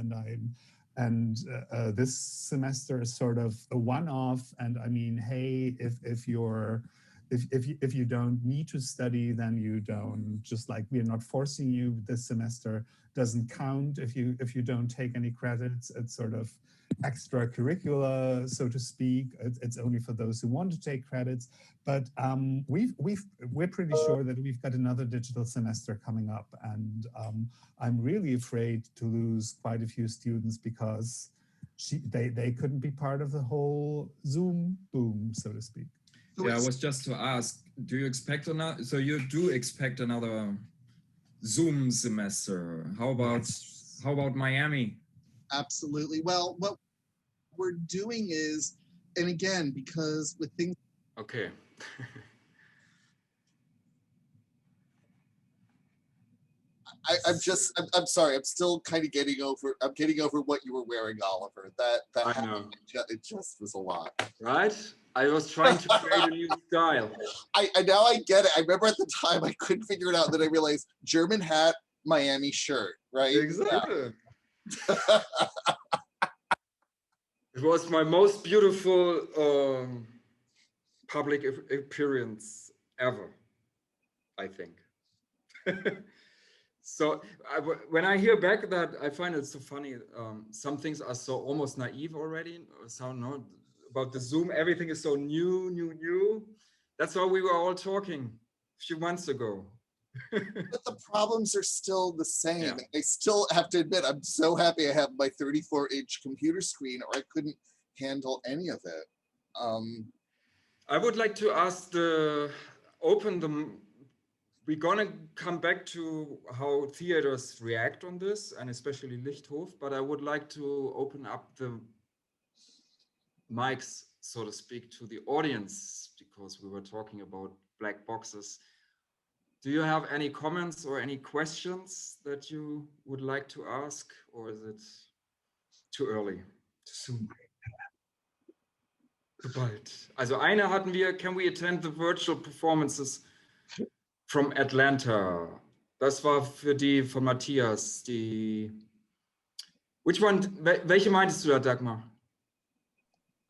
And this semester is sort of a one-off. And I mean, hey, if you don't need to study, then you don't. Just like we're not forcing you. This semester doesn't count if you don't take any credits. It's sort of extracurricular, so to speak. It's only for those who want to take credits. But we're pretty sure that we've got another digital semester coming up, and I'm really afraid to lose quite a few students because they couldn't be part of the whole Zoom boom, so to speak. Yeah, I was just to ask, do you expect another, so you do expect another Zoom semester? How about Miami? Absolutely. Well, what we're doing is, and again, because with things. Okay. I'm sorry. I'm still kind of getting over what you were wearing, Oliver. That I know. It just was a lot. Right? I was trying to create a new style. I now I get it. I remember at the time I couldn't figure it out, and then I realized German hat, Miami shirt, right? Exactly. Yeah. It was my most beautiful public appearance ever, I think. So when I hear back that, I find it so funny. Some things are so almost naive already. So no, about the Zoom, everything is so new. That's why we were all talking a few months ago. But the problems are still the same. Yeah. I still have to admit, I'm so happy I have my 34-inch computer screen, or I couldn't handle any of it. I would like to ask we're gonna come back to how theaters react on this, and especially Lichthof, but I would like to open up the mics, so to speak, to the audience, because we were talking about black boxes. Do you have any comments or any questions that you would like to ask, or is it too early, too soon? Too bald. Also eine hatten wir, can we attend the virtual performances from Atlanta? Das war für die von Matthias, die... Which one, welche meintest du da, Dagmar?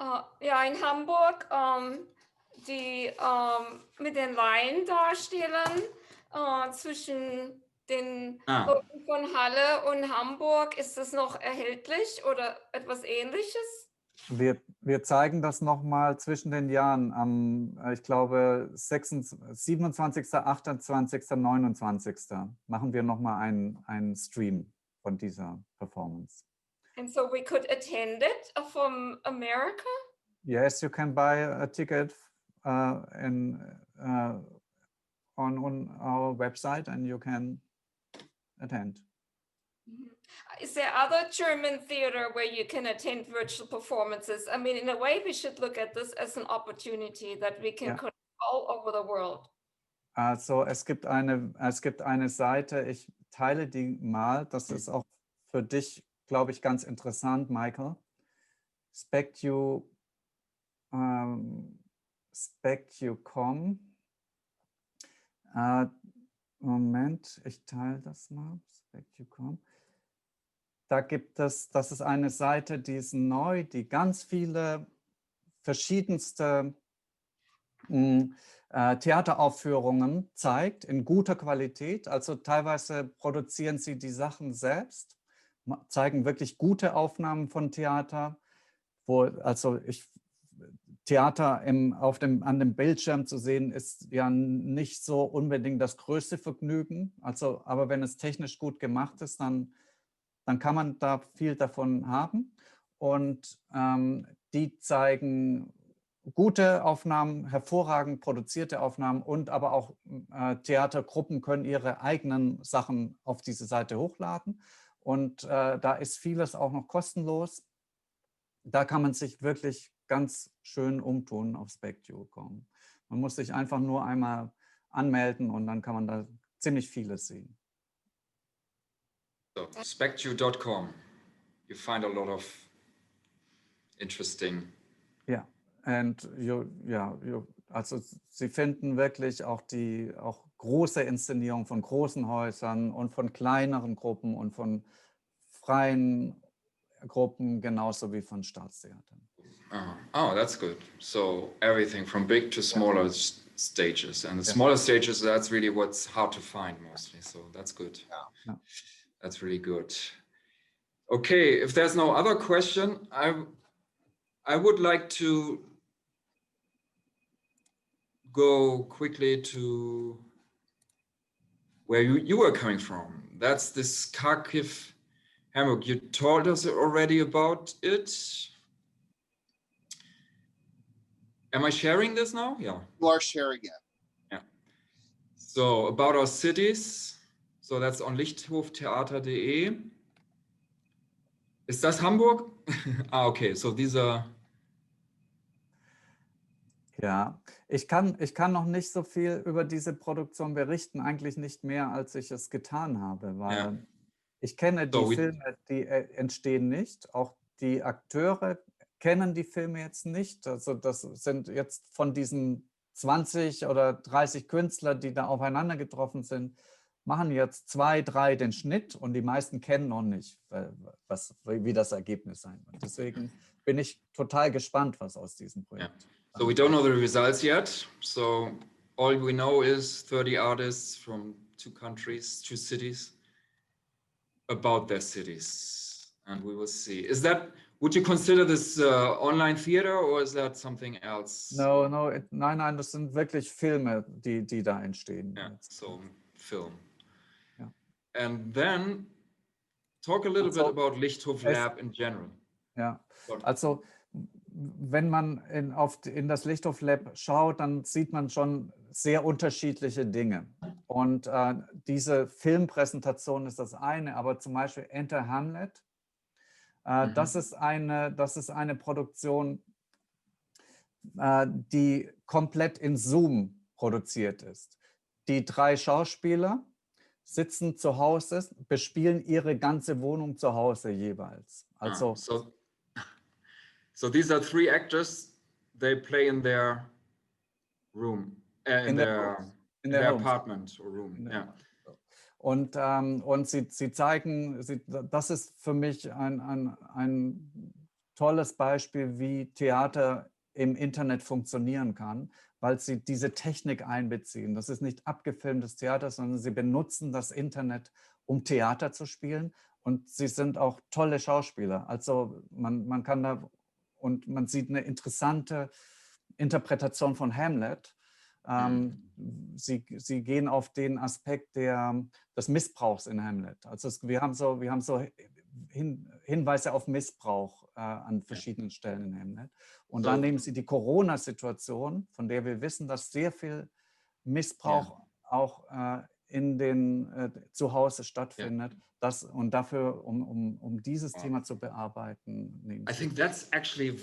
Ja, in Hamburg, die mit den Laiendarstellern zwischen den Brücken von Halle und Hamburg. Ist das noch erhältlich oder etwas Ähnliches? Wir zeigen das nochmal zwischen den Jahren am, ich glaube, 27., 28., 29. machen wir nochmal einen Stream von dieser Performance. And so we could attend it from America? Yes, you can buy a ticket on our website and you can attend. Is there other German theater where you can attend virtual performances? I mean, in a way, we should look at this as an opportunity that we can connect all over the world. Also es gibt eine Seite, ich teile die mal, das ist auch für dich, glaube ich, ganz interessant, Michael. Spectu.com Moment, ich teile das mal. Da gibt es, das ist eine Seite, die ist neu, die ganz viele verschiedenste Theateraufführungen zeigt, in guter Qualität. Also teilweise produzieren sie die Sachen selbst, zeigen wirklich gute Aufnahmen von Theater, Theater an dem Bildschirm zu sehen, ist ja nicht so unbedingt das größte Vergnügen. Also, aber wenn es technisch gut gemacht ist, dann kann man da viel davon haben. Und die zeigen gute Aufnahmen, hervorragend produzierte Aufnahmen und aber auch Theatergruppen können ihre eigenen Sachen auf diese Seite hochladen. Und da ist vieles auch noch kostenlos. Da kann man sich wirklich ganz schön umtun auf Spectio.com. Man muss sich einfach nur einmal anmelden und dann kann man da ziemlich vieles sehen. So, spectio.com. You find a lot of interesting. Ja, also Sie finden wirklich auch große Inszenierungen von großen Häusern und von kleineren Gruppen und von freien Gruppen, genauso wie von Staatstheatern. Oh, that's good. So everything from big to smaller stages. And the smaller stages, that's really what's hard to find mostly. So that's good. Yeah. That's really good. Okay, if there's no other question, I would like to go quickly to where you were coming from. That's this Kharkiv, Hamburg. You told us already about it. Am I sharing this now? Yeah. You are sharing it. Yeah. So about our cities. So that's on lichthoftheater.de. Ist das Hamburg? Okay. So these are. Ja, ich kann noch nicht so viel über diese Produktion berichten, eigentlich nicht mehr, als ich es getan habe, weil ich kenne die Filme, die entstehen nicht. Auch die Akteure kennen die Filme jetzt nicht. Also das sind jetzt von diesen 20 oder 30 Künstler, die da aufeinander getroffen sind, machen jetzt 2, 3 den Schnitt und die meisten kennen noch nicht, wie das Ergebnis sein wird. Deswegen bin ich total gespannt, was aus diesem Projekt. So we don't know the results yet. So all we know is 30 artists from 2 countries, 2 cities, about their cities, and we will see. Would you consider this online theater or is that something else? Nein, das sind wirklich Filme, die da entstehen. Yeah, so film. Yeah. And then talk a little bit about Lichthof Lab in general. Ja, also wenn man in das Lichthof Lab schaut, dann sieht man schon sehr unterschiedliche Dinge. Und diese Filmpräsentation ist das eine, aber zum Beispiel Enter Hamlet, das ist eine Produktion, die komplett in Zoom produziert ist. Die 3 Schauspieler sitzen zu Hause, bespielen ihre ganze Wohnung zu Hause jeweils. Also So these are 3 actors. They play in their room, in their apartment or room. Yeah. Und sie zeigen, das ist für mich ein tolles Beispiel, wie Theater im Internet funktionieren kann, weil sie diese Technik einbeziehen. Das ist nicht abgefilmtes Theater, sondern sie benutzen das Internet, um Theater zu spielen. Und sie sind auch tolle Schauspieler. Also man kann da, und man sieht eine interessante Interpretation von Hamlet. Sie gehen auf den Aspekt des Missbrauchs in Hamlet. Also wir haben so Hinweise auf Missbrauch an verschiedenen Stellen in Hamlet. Und dann nehmen sie die Corona-Situation, von der wir wissen, dass sehr viel Missbrauch auch zu Hause stattfindet. Und dafür, um dieses Thema zu bearbeiten. I think that's actually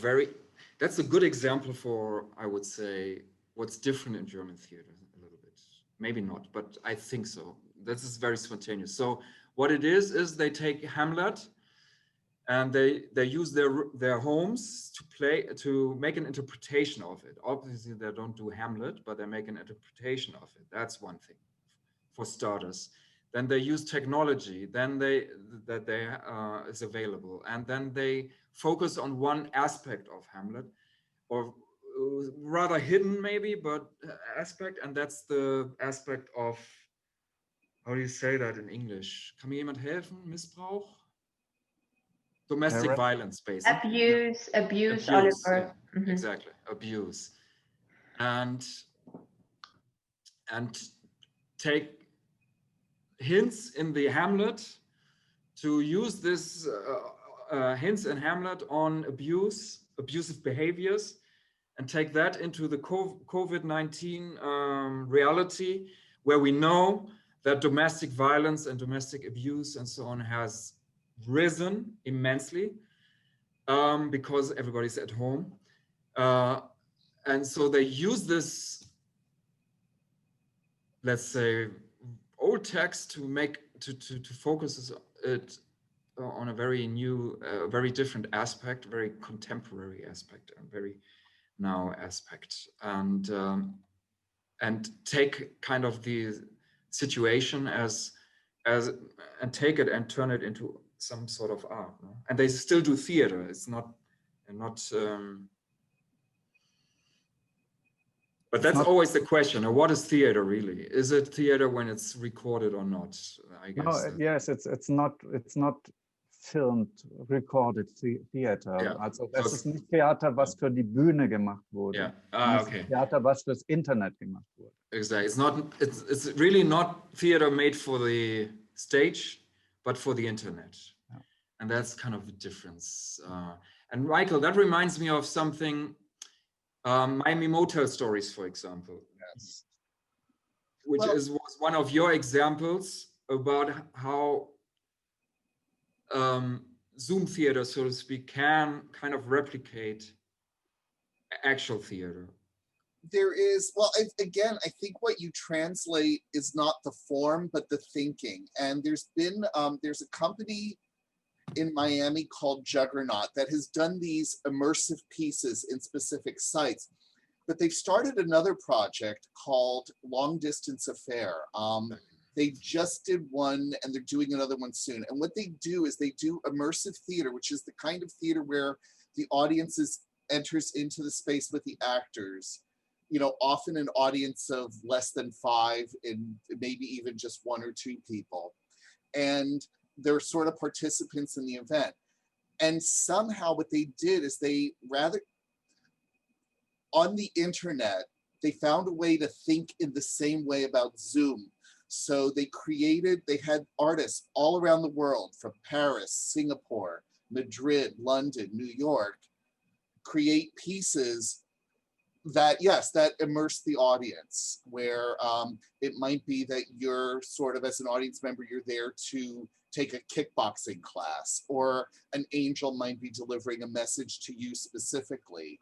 that's a good example for, I would say, what's different in German theater a little bit. Maybe not, but I think so. This is very spontaneous. So what it is they take Hamlet and they use their homes to make an interpretation of it. Obviously, they don't do Hamlet, but they make an interpretation of it. That's one thing, for starters. Then they use technology. Then is available, and then they focus on one aspect of Hamlet, or rather hidden maybe, but aspect, and that's the aspect of, how do you say that in English? Kann mir jemand helfen? Missbrauch? Domestic violence, basically. Abuse, Oliver. Yeah, exactly, abuse. And take hints in the Hamlet to use this hints in Hamlet on abusive behaviors, and take that into the COVID-19 reality, where we know that domestic violence and domestic abuse and so on has risen immensely because everybody's at home. And so they use this, let's say, old text to focus it on a very new, very different aspect, very contemporary aspect, and very now aspect, and take kind of the situation as and take it and turn it into some sort of art, no? And they still do theater. It's not but that's always the question. What is theater really? Is it theater when it's recorded or not? I guess. No, yes, it's not filmed, recorded theater. Yeah. Also das ist nicht Theater, was für die Bühne gemacht wurde. Yeah. Das Okay. ist Theater, was fürs Internet gemacht wurde. Exactly. It's really not theater made for the stage, but for the internet. Yeah. And that's kind of the difference. And Michael, that reminds me of something, Miami Motel Stories, for example. Yes. Which was one of your examples about how Zoom theater, so to speak, can kind of replicate actual theater. There is, well, again, I think what you translate is not the form, but the thinking. And there's been, there's a company in Miami called Juggernaut that has done these immersive pieces in specific sites. But they've started another project called Long Distance Affair. They just did one and they're doing another one soon. And what they do is they do immersive theater, which is the kind of theater where the audience enters into the space with the actors. You know, often an audience of less than 5 and maybe even just 1 or 2 people. And they're sort of participants in the event. And somehow what they did is they on the internet, they found a way to think in the same way about Zoom. So they had artists all around the world, from Paris, Singapore, Madrid, London, New York, create pieces that, yes, that immerse the audience, where it might be that you're sort of, as an audience member, you're there to take a kickboxing class, or an angel might be delivering a message to you specifically.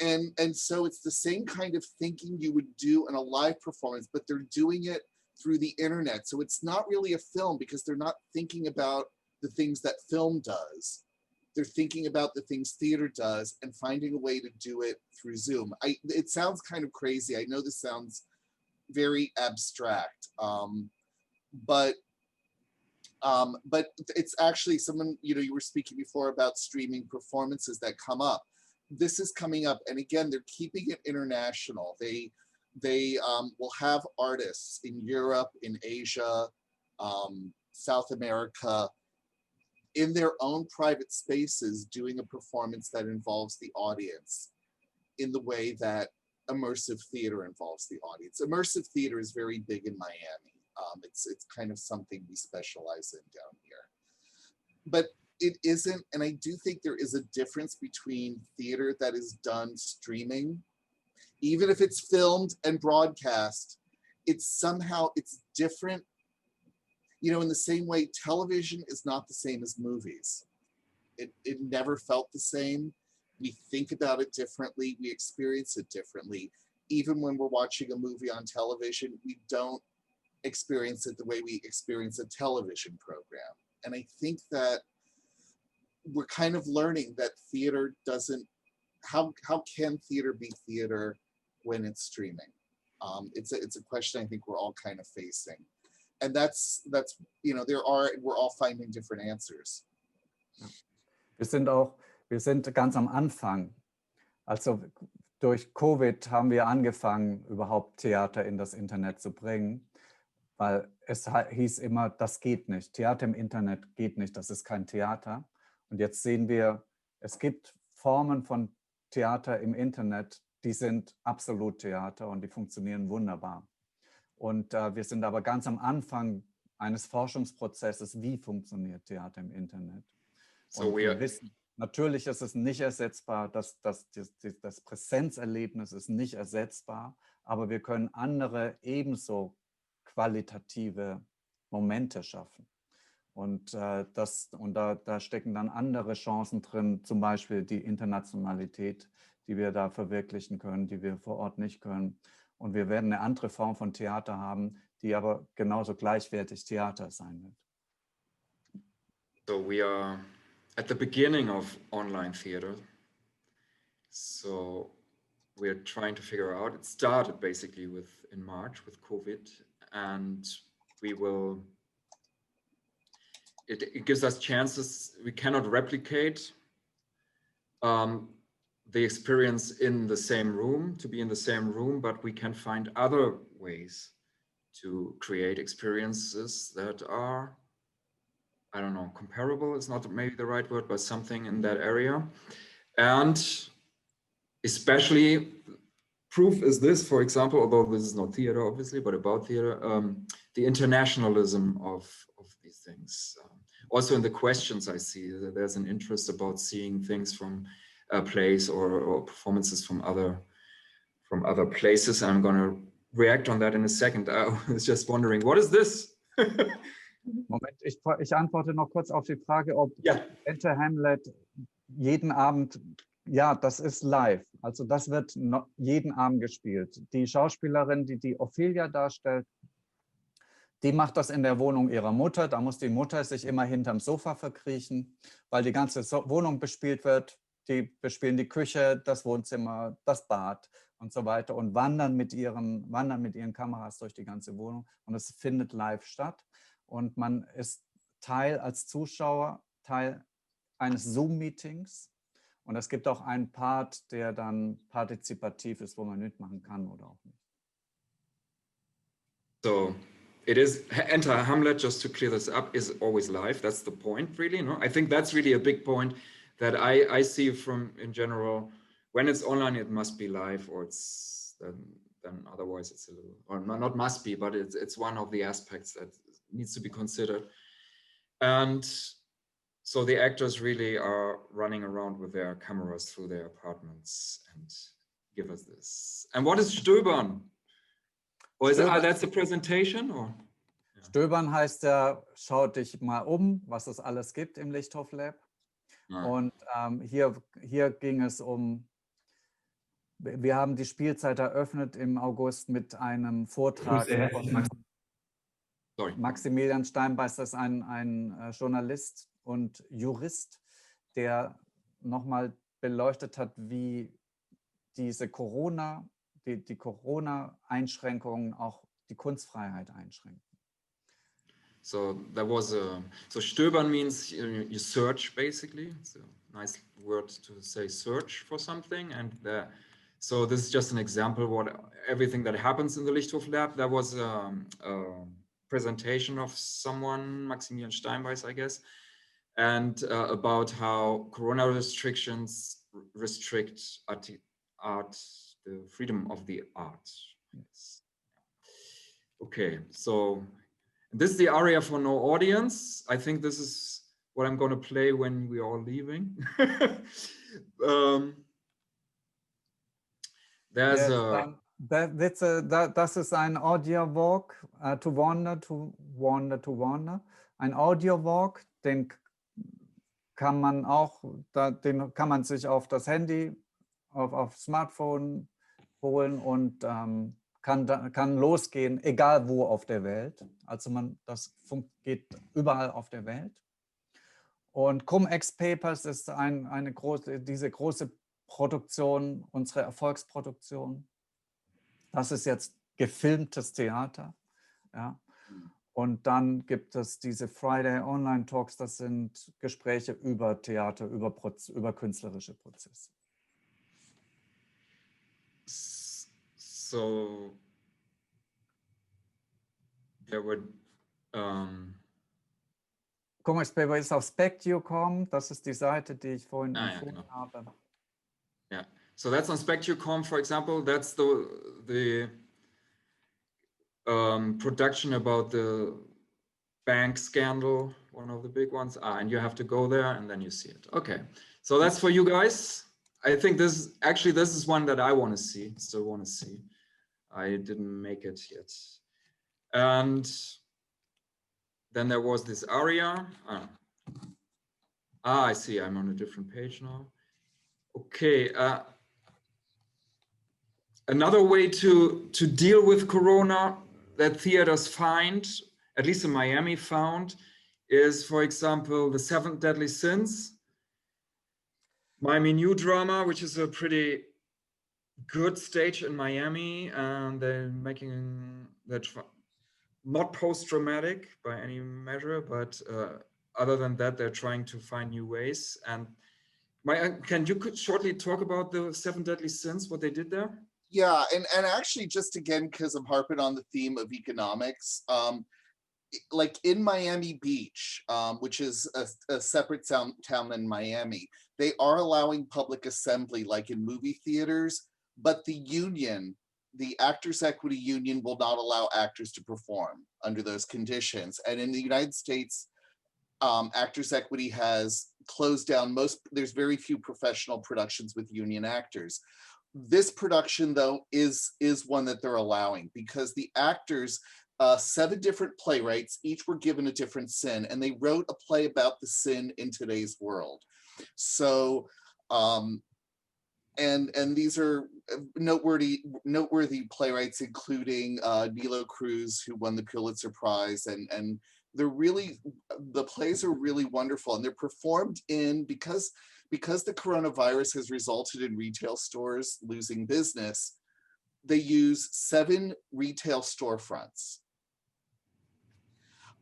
And so it's the same kind of thinking you would do in a live performance, but they're doing it through the internet. So it's not really a film, because they're not thinking about the things that film does. They're thinking about the things theater does and finding a way to do it through Zoom. It sounds kind of crazy. I know this sounds very abstract, but it's actually someone, you were speaking before about streaming performances that come up. This is coming up, and again, they're keeping it international. They will have artists in Europe, in Asia, South America, in their own private spaces, doing a performance that involves the audience in the way that immersive theater involves the audience. Immersive theater is very big in Miami. It's kind of something we specialize in down here. But it isn't, and I do think there is a difference between theater that is done streaming, even if it's filmed and broadcast, it's different. In the same way, television is not the same as movies. It never felt the same. We think about it differently. We experience it differently. Even when we're watching a movie on television, we don't experience it the way we experience a television program. And I think that we're kind of learning that theater doesn't, how can theater be theater when it's streaming? It's a question I think we're all kind of facing. And that's you know, we're all finding different answers. Wir sind ganz am Anfang. Also durch Covid haben wir angefangen, überhaupt Theater in das Internet zu bringen, weil es hieß immer, das geht nicht. Theater im Internet geht nicht, das ist kein Theater. Und jetzt sehen wir, es gibt Formen von Theater im Internet, die sind absolut Theater und die funktionieren wunderbar. Und wir sind aber ganz am Anfang eines Forschungsprozesses, wie funktioniert Theater im Internet. Und wir wissen, natürlich ist es nicht ersetzbar, das Präsenzerlebnis ist nicht ersetzbar, aber wir können andere ebenso qualitative Momente schaffen. Und da stecken dann andere Chancen drin, zum Beispiel die Internationalität, die wir da verwirklichen können, die wir vor Ort nicht können. Und wir werden eine andere Form von Theater haben, die aber genauso gleichwertig Theater sein wird. So we are at the beginning of online theater. So we're trying to figure out, it started basically in March with COVID, and we will, it gives us chances we cannot replicate the experience in the same room, to be in the same room, but we can find other ways to create experiences that are, I don't know, comparable is not maybe the right word, but something in that area. And especially proof is this, for example, although this is not theater, obviously, but about theater, the internationalism of these things. Also in the questions I see that there's an interest about seeing things from plays or performances from other places. I'm going to react on that in a second. I was just wondering, what is this? Moment, ich antworte noch kurz auf die Frage, ob Enter Hamlet jeden Abend, ja, das ist live. Also das wird jeden Abend gespielt. Die Schauspielerin, die Ophelia darstellt, die macht das in der Wohnung ihrer Mutter. Da muss die Mutter sich immer hinterm Sofa verkriechen, weil die ganze Wohnung bespielt wird. Die bespielen die Küche, das Wohnzimmer, das Bad und so weiter und wandern mit ihren Kameras durch die ganze Wohnung. Und es findet live statt. Und man ist als Zuschauer Teil eines Zoom-Meetings. Und es gibt auch einen Part, der dann partizipativ ist, wo man mitmachen kann oder auch nicht. So it is, Enter Hamlet, just to clear this up, is always live. That's the point, really. No, I think that's really a big point that I see from, in general, when it's online, it must be live, or it's then otherwise it's a little, or not must be, but it's one of the aspects that needs to be considered. And so the actors really are running around with their cameras through their apartments and give us this. And what is Stöbern? Or is that's a presentation? Or? Yeah. Stöbern heißt ja, schau dich mal um, was es alles gibt im Lichthof Lab. Ja. Und hier ging es um, wir haben die Spielzeit eröffnet im August mit einem Vortrag von Maximilian Steinbeiß, das ist ein Journalist und Jurist, der nochmal beleuchtet hat, wie diese die Corona-Einschränkungen auch die Kunstfreiheit einschränken. So there was so Stöbern means you search, basically. It's a nice word to say search for something, and so this is just an example everything that happens in the Lichthof Lab. There was a presentation of someone, Maximilian Steinbeiß, I guess, and about how Corona restrictions restrict art, the freedom of the art. Yes. Okay, so this is the aria for no audience. I think this is what I'm going to play when we are all leaving. There's das ist ein Audio Walk, to wander, to wander, to wander. Ein Audio Walk, den kann man sich auf das Handy, auf Smartphone holen und kann losgehen, egal wo auf der Welt. Also das geht überall auf der Welt. Und Cum-Ex Papers ist diese große Produktion, unsere Erfolgsproduktion. Das ist jetzt gefilmtes Theater. Ja. Und dann gibt es diese Friday Online Talks, das sind Gespräche über Theater, über künstlerische Prozesse. So there would Cum-Ex Paper ist auf Spectio.com, das ist die Seite, die ich vorhin empfohlen habe. Yeah, so that's on Spectio.com, for example. That's the production about the bank scandal, one of the big ones. And you have to go there and then you see it. Okay, so that's for you guys. I think this is one that I want to see, still want to see. I didn't make it yet. And then there was this aria. I see, I'm on a different page now. Okay, another way to deal with Corona that theaters find, at least in Miami found, is, for example, the 7 Deadly Sins, Miami New Drama, which is a pretty good stage in Miami, and they're making that not post-dramatic by any measure, but other than that, they're trying to find new ways. And can you shortly talk about the 7 Deadly Sins, what they did there? Yeah, and actually, just again, because I'm harping on the theme of economics, like in Miami Beach, which is a separate town than Miami, they are allowing public assembly like in movie theaters, but the union, the Actors Equity Union, will not allow actors to perform under those conditions. And in the United States, Actors Equity has closed down there's very few professional productions with union actors. This production, though, is one that they're allowing because the actors, 7 different playwrights, each were given a different sin, and they wrote a play about the sin in today's world. So, and these are noteworthy playwrights, including Nilo Cruz, who won the Pulitzer Prize, and the plays are really wonderful, and they're performed because the coronavirus has resulted in retail stores losing business. They use 7 retail storefronts,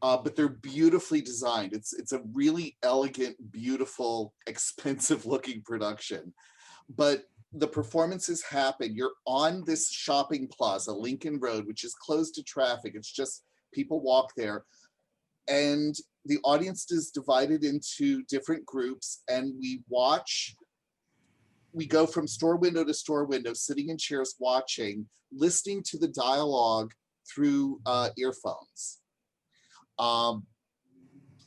but they're beautifully designed. It's a really elegant, beautiful, expensive-looking production. But the performances happen. You're on this shopping plaza, Lincoln Road, which is closed to traffic. It's just people walk there. And the audience is divided into different groups, and we go from store window to store window, sitting in chairs watching, listening to the dialogue through earphones.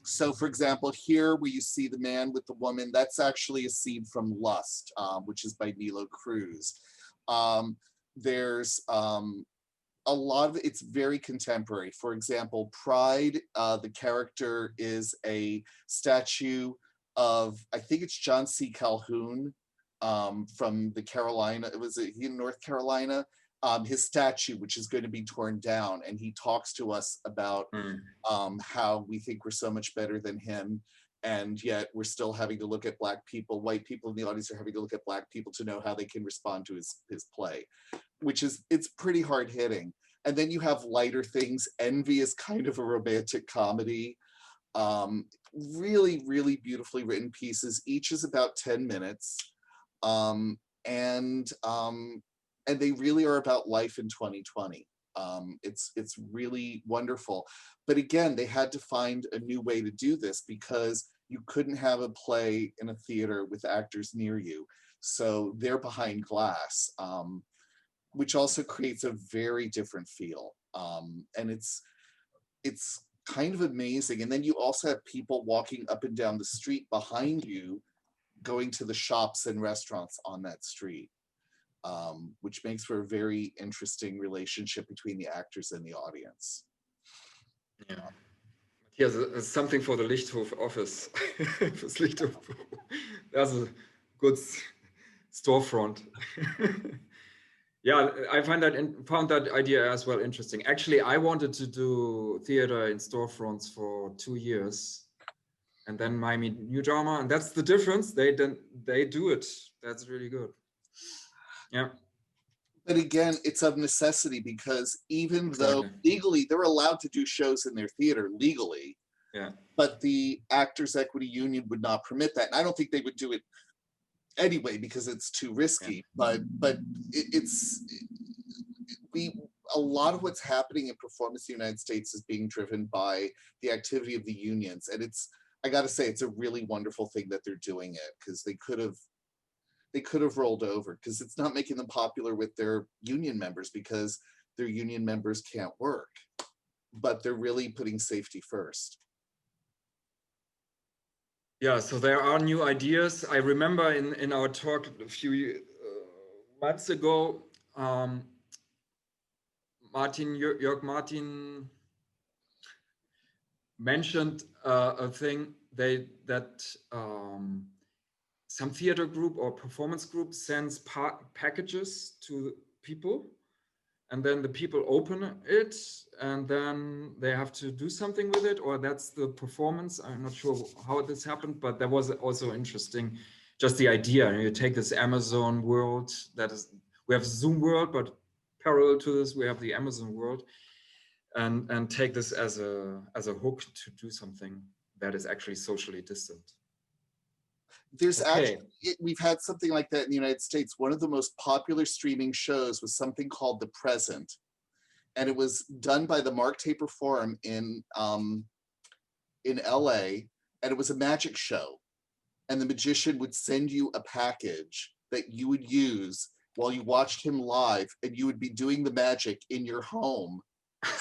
So for example, here where you see the man with the woman, that's actually a scene from Lust, which is by Nilo Cruz. There's a lot of it's very contemporary. For example, Pride, the character is a statue of, I think it's John C. Calhoun from the Carolina, in North Carolina, his statue, which is going to be torn down. And he talks to us about how we think we're so much better than him. And yet we're still having to look at Black people, white people in the audience are having to look at Black people to know how they can respond to his play, it's pretty hard hitting. And then you have lighter things. Envy is kind of a romantic comedy. Really, really beautifully written pieces. Each is about 10 minutes. And they really are about life in 2020. It's really wonderful. But again, they had to find a new way to do this because you couldn't have a play in a theater with actors near you. So they're behind glass, which also creates a very different feel. And it's kind of amazing. And then you also have people walking up and down the street behind you, going to the shops and restaurants on that street, which makes for a very interesting relationship between the actors and the audience. Yeah. Here's something for the Lichthof office. That's a good storefront. Yeah, I found that idea as well interesting. Actually, I wanted to do theater in storefronts for 2 years. and then Miami New Drama, and that's the difference. They do it. That's really good. Yeah. But again, it's of necessity, because even though legally they're allowed to do shows in their theater legally, yeah, but the Actors Equity Union would not permit that. And I don't think they would do it anyway because it's too risky. Yeah. But a lot of what's happening in performance in the United States is being driven by the activity of the unions. And I got to say, it's a really wonderful thing that they're doing it, because they could have rolled over, because it's not making them popular with their union members, because their union members can't work, but they're really putting safety first. Yeah, so there are new ideas. I remember in our talk a few months ago, Jörg Martin mentioned a thing that some theater group or performance group sends packages to people, and then the people open it, and then they have to do something with it, or that's the performance. I'm not sure how this happened, but that was also interesting. Just the idea, you take this Amazon world, we have Zoom world, but parallel to this, we have the Amazon world, and take this as a hook to do something that is actually socially distant. There's actually, we've had something like that in the United States. One of the most popular streaming shows was something called The Present. And it was done by the Mark Taper Forum in LA. And it was a magic show. And the magician would send you a package that you would use while you watched him live, and you would be doing the magic in your home.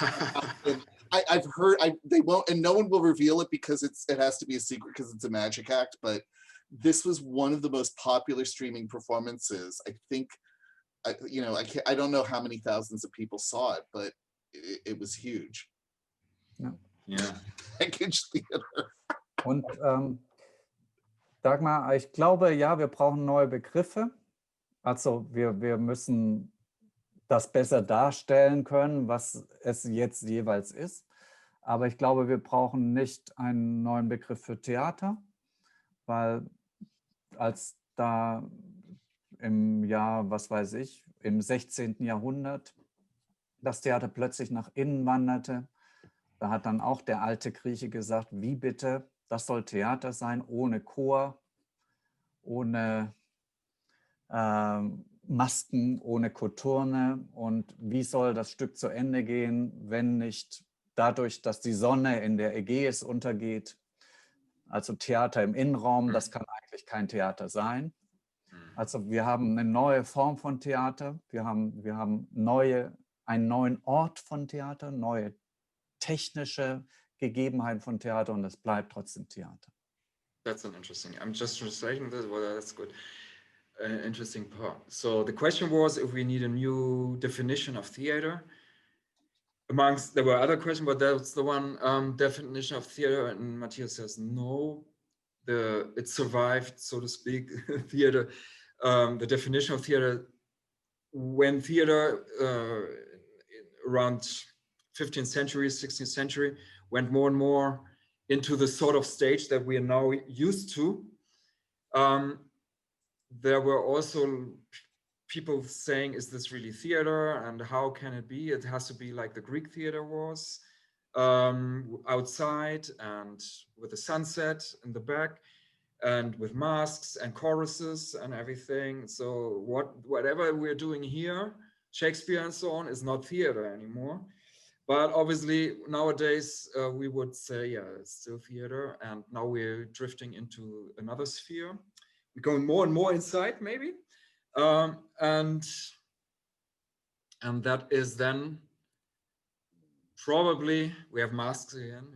And I've heard, they won't, and no one will reveal it because it has to be a secret because it's a magic act, but this was one of the most popular streaming performances. I think, I don't know how many thousands of people saw it, but it was huge. Ja. Yeah. Package Theater. Und Dagmar, ich glaube, ja, wir brauchen neue Begriffe. Also wir müssen das besser darstellen können, was es jetzt jeweils ist. Aber ich glaube, wir brauchen nicht einen neuen Begriff für Theater, weil als da im Jahr, was weiß ich, im 16. Jahrhundert das Theater plötzlich nach innen wanderte, da hat dann auch der alte Grieche gesagt, wie bitte, das soll Theater sein, ohne Chor, ohne Masken, ohne Koturne, und wie soll das Stück zu Ende gehen, wenn nicht dadurch, dass die Sonne in der Ägäis untergeht. Also Theater im Innenraum, das kann eigentlich kein Theater sein. Also wir haben eine neue Form von Theater, wir haben einen neuen Ort von Theater, neue technische Gegebenheiten von Theater, und es bleibt trotzdem Theater. That's an interesting, I'm just translating this, well, that's good. Interesting part. So the question was if we need a new definition of theater. There were other questions, but that's the one definition of theater, and Matthias says no. It survived, so to speak, theater. The definition of theater, when theater around 15th century, 16th century, went more and more into the sort of stage that we are now used to. There were also people saying, is this really theater, and how can it be? It has to be like the Greek theater was, outside and with the sunset in the back and with masks and choruses and everything. So whatever we're doing here, Shakespeare and so on, is not theater anymore. But obviously nowadays we would say, yeah, it's still theater, and now we're drifting into another sphere. We're going more and more inside, maybe, and that is then probably, we have masks again.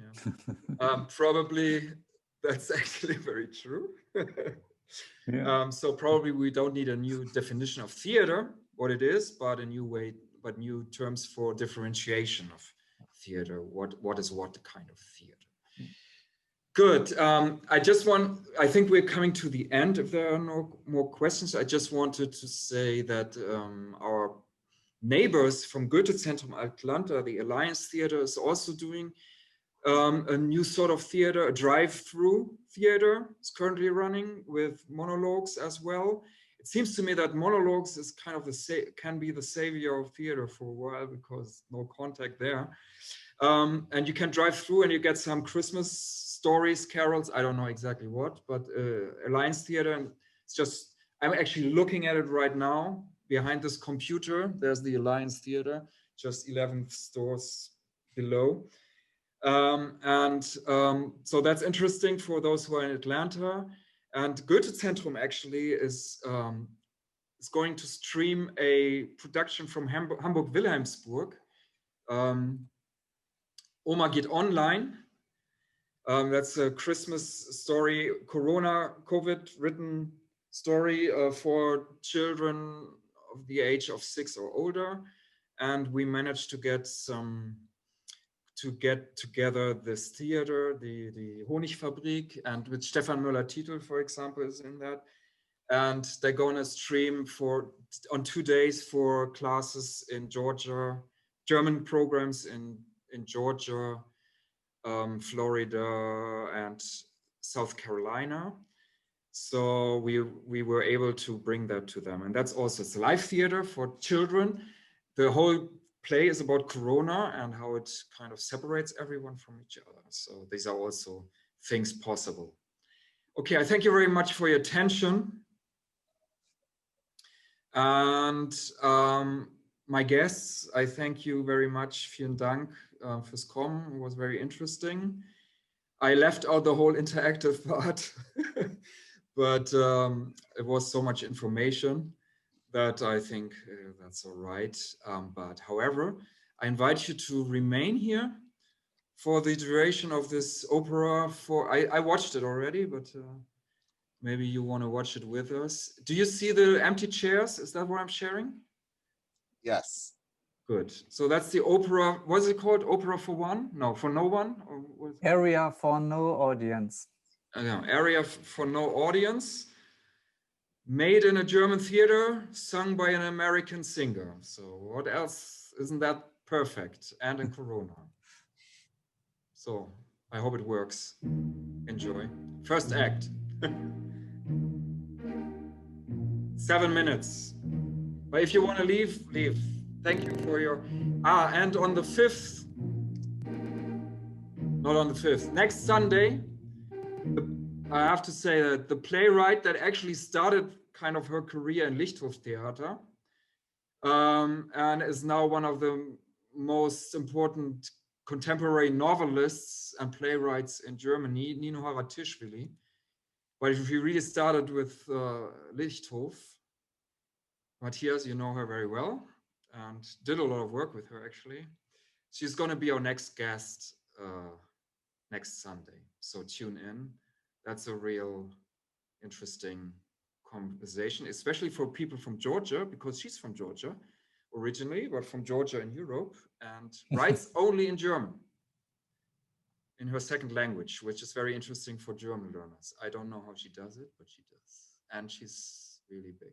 Yeah. Probably that's actually very true. Yeah. So probably we don't need a new definition of theater, what it is, but a new way, but new terms for differentiation of theater. What is what kind of theater? Good. I think we're coming to the end. If there are no more questions, I just wanted to say that our neighbors from Goethe-Zentrum Atlanta, the Alliance Theater, is also doing A new sort of theater, a drive-through theater is currently running with monologues as well. It seems to me that monologues is kind of can be the savior of theater for a while because no contact there. And you can drive through and you get some Christmas stories, carols, I don't know exactly what, but Alliance Theater, and it's just, I'm actually looking at it right now. Behind this computer, there's the Alliance Theater, just 11 stores below. So that's interesting for those who are in Atlanta. And Goethe-Zentrum actually is going to stream a production from Hamburg-Wilhelmsburg, Oma geht online. That's a Christmas story, COVID written story for children of the age of 6 or older. And we managed to get together this theater, the Honigfabrik, and with Stefan Müller-Titel, for example, is in that. And they're going to stream on 2 days for classes in Georgia, German programs in Georgia, Florida, and South Carolina. So we were able to bring that to them. And that's also, it's a live theater for children. The whole play is about Corona and how it kind of separates everyone from each other. So these are also things possible. Okay, I thank you very much for your attention. And my guests, I thank you very much. Vielen Dank fürs Kommen. It was very interesting. I left out the whole interactive part, but it was so much information that I think that's all right. But however, I invite you to remain here for the duration of this opera. I watched it already, but maybe you want to watch it with us. Do you see the empty chairs? Is that what I'm sharing? Yes. Good. So that's the opera. What's it called? Opera for one? No, for no one? Or Area for no audience. Area for no audience. Made in a German theater, sung by an American singer. So what else? Isn't that perfect? And in Corona. So I hope it works. Enjoy. First act. 7 minutes. But if you want to leave, leave. Thank you for your... and on the 5th, not on the 5th, next Sunday, I have to say that the playwright that actually started kind of her career in Lichthof Theater and is now one of the most important contemporary novelists and playwrights in Germany, Nino Haratischvili. But if you really started with Lichthof, Matthias, you know her very well and did a lot of work with her actually. She's going to be our next guest next Sunday. So tune in. That's a real interesting conversation, especially for people from Georgia, because she's from Georgia originally, but from Georgia in Europe, and writes only in German, in her second language, which is very interesting for German learners. I don't know how she does it, but she does. And she's really big.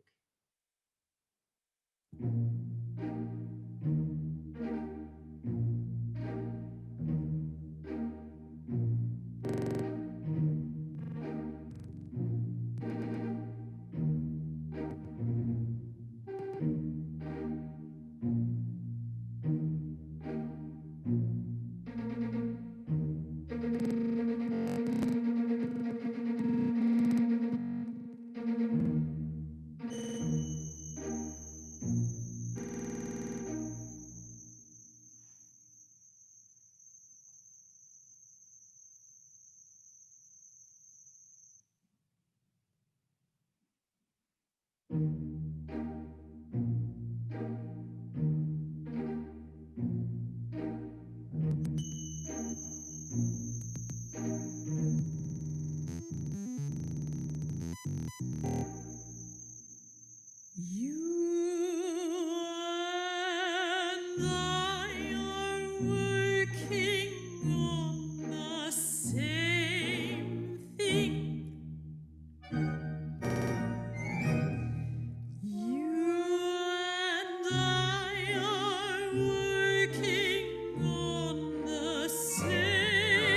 Working on the same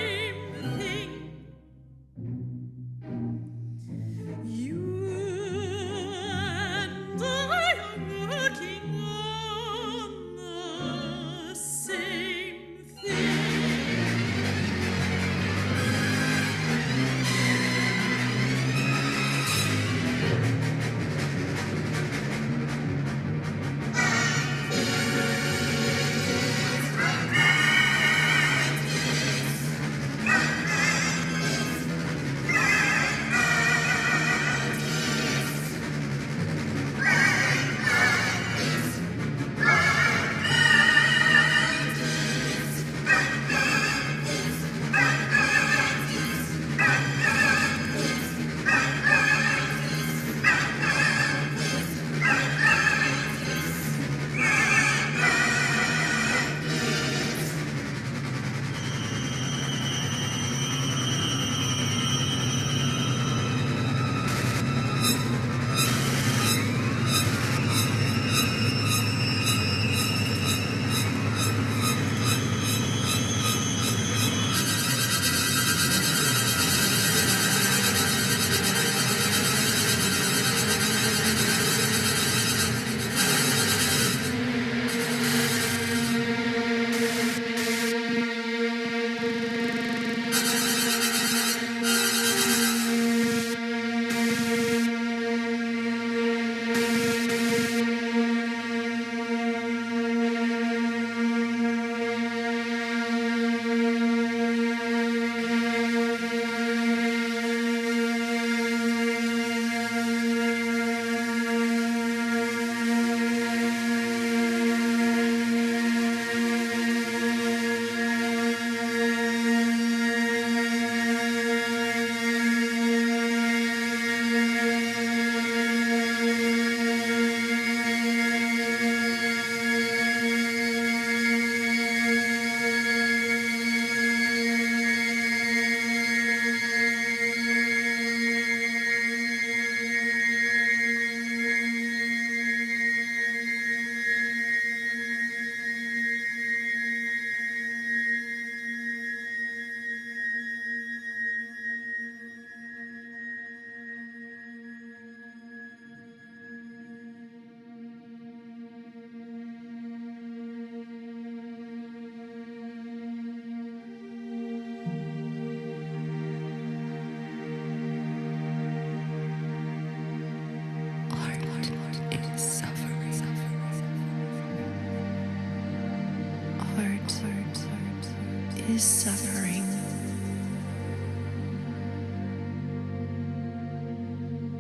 is suffering.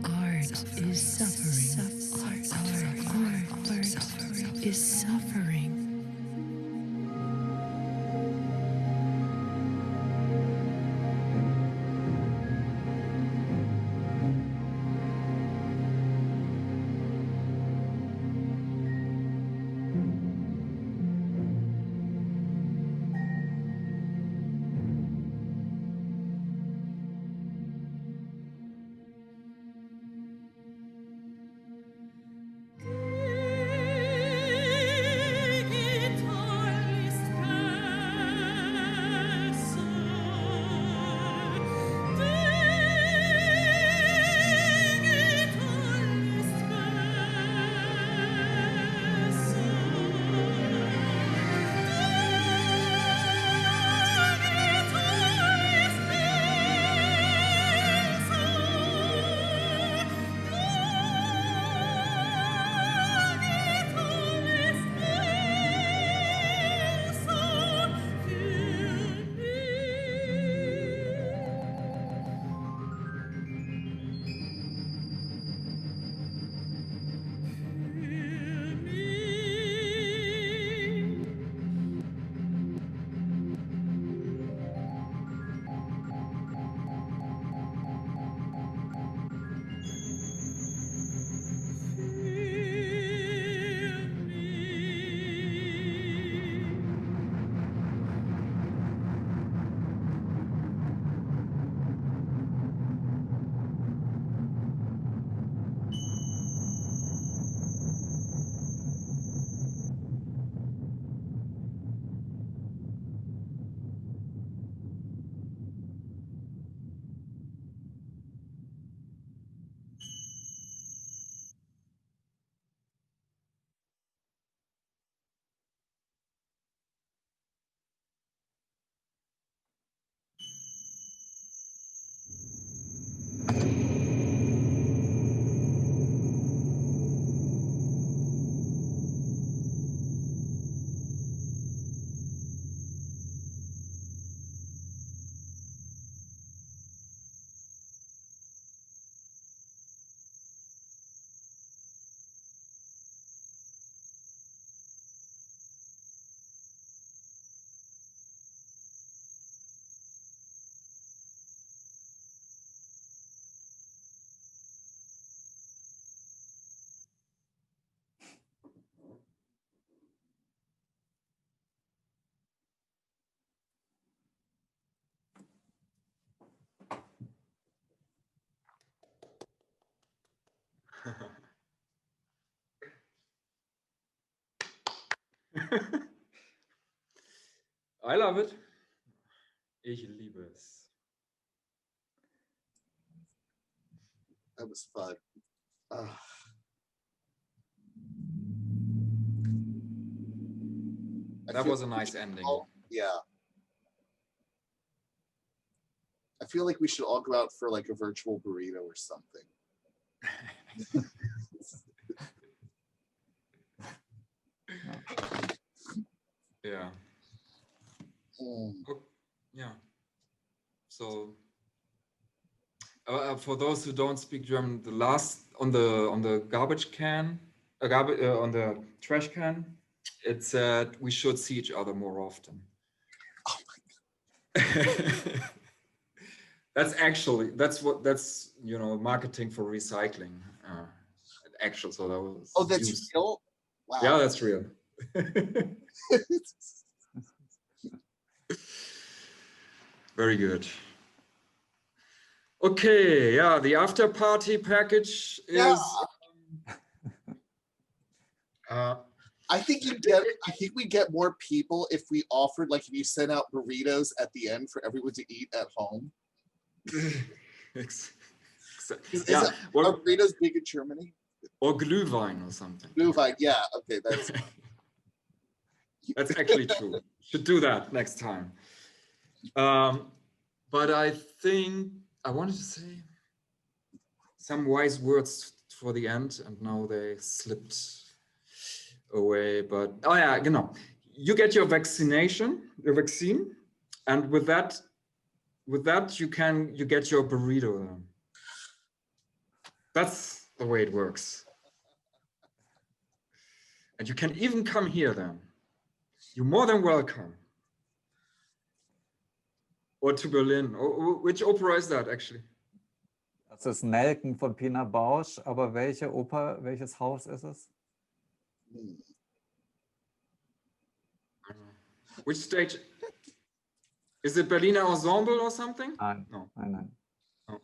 Art is suffering. Art is suffering. I love it. Ich liebe es. That was fun. That was a nice ending. Yeah. I feel like we should all go out for like a virtual burrito or something. Yeah. Oh, yeah. So for those who don't speak German, the last on the garbage can, on the trash can, it said we should see each other more often. Oh my God. that's you know, marketing for recycling. Actual, so that was. Oh, that's real? Wow. Yeah, that's real. Very good. Okay, yeah, the after party package is. I think we get more people if we offered, like, if you sent out burritos at the end for everyone to eat at home. Yeah, are burritos big in Germany? Or Glühwein or something. Glühwein, yeah, okay, that's. That's actually true. Should do that next time. But I think I wanted to say some wise words for the end, and now they slipped away. But oh yeah, genau. you get your vaccine, and with that you get your burrito then. That's the way it works. And you can even come here then. You're more than welcome. Or to Berlin. Which opera is that actually? Das ist Nelken von Pina Bausch, aber welche Oper, welches Haus ist es? Which stage? Is it Berliner Ensemble or something? Nein, No. nein. No.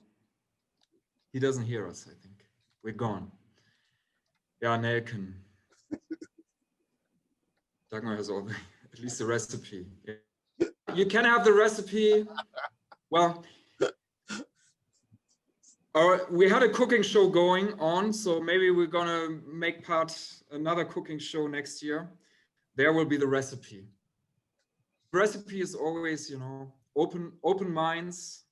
He doesn't hear us, I think. We're gone. Ja, Nelken. Dagmar has all at least the recipe. You can have the recipe. Well, we had a cooking show going on, so maybe we're gonna make another cooking show next year. There will be the recipe. Recipe is always, open minds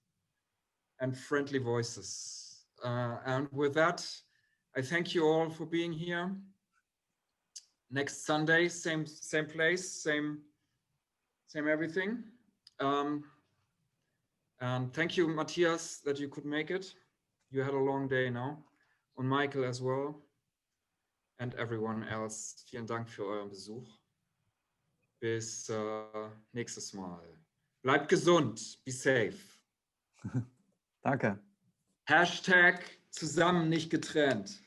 and friendly voices. And with that, I thank you all for being here. Next Sunday, same place, same everything. And thank you, Matthias, that you could make it. You had a long day now. Und Michael as well. And everyone else. Vielen Dank für euren Besuch. Bis nächstes Mal. Bleibt gesund. Be safe. Danke. #zusammen nicht getrennt.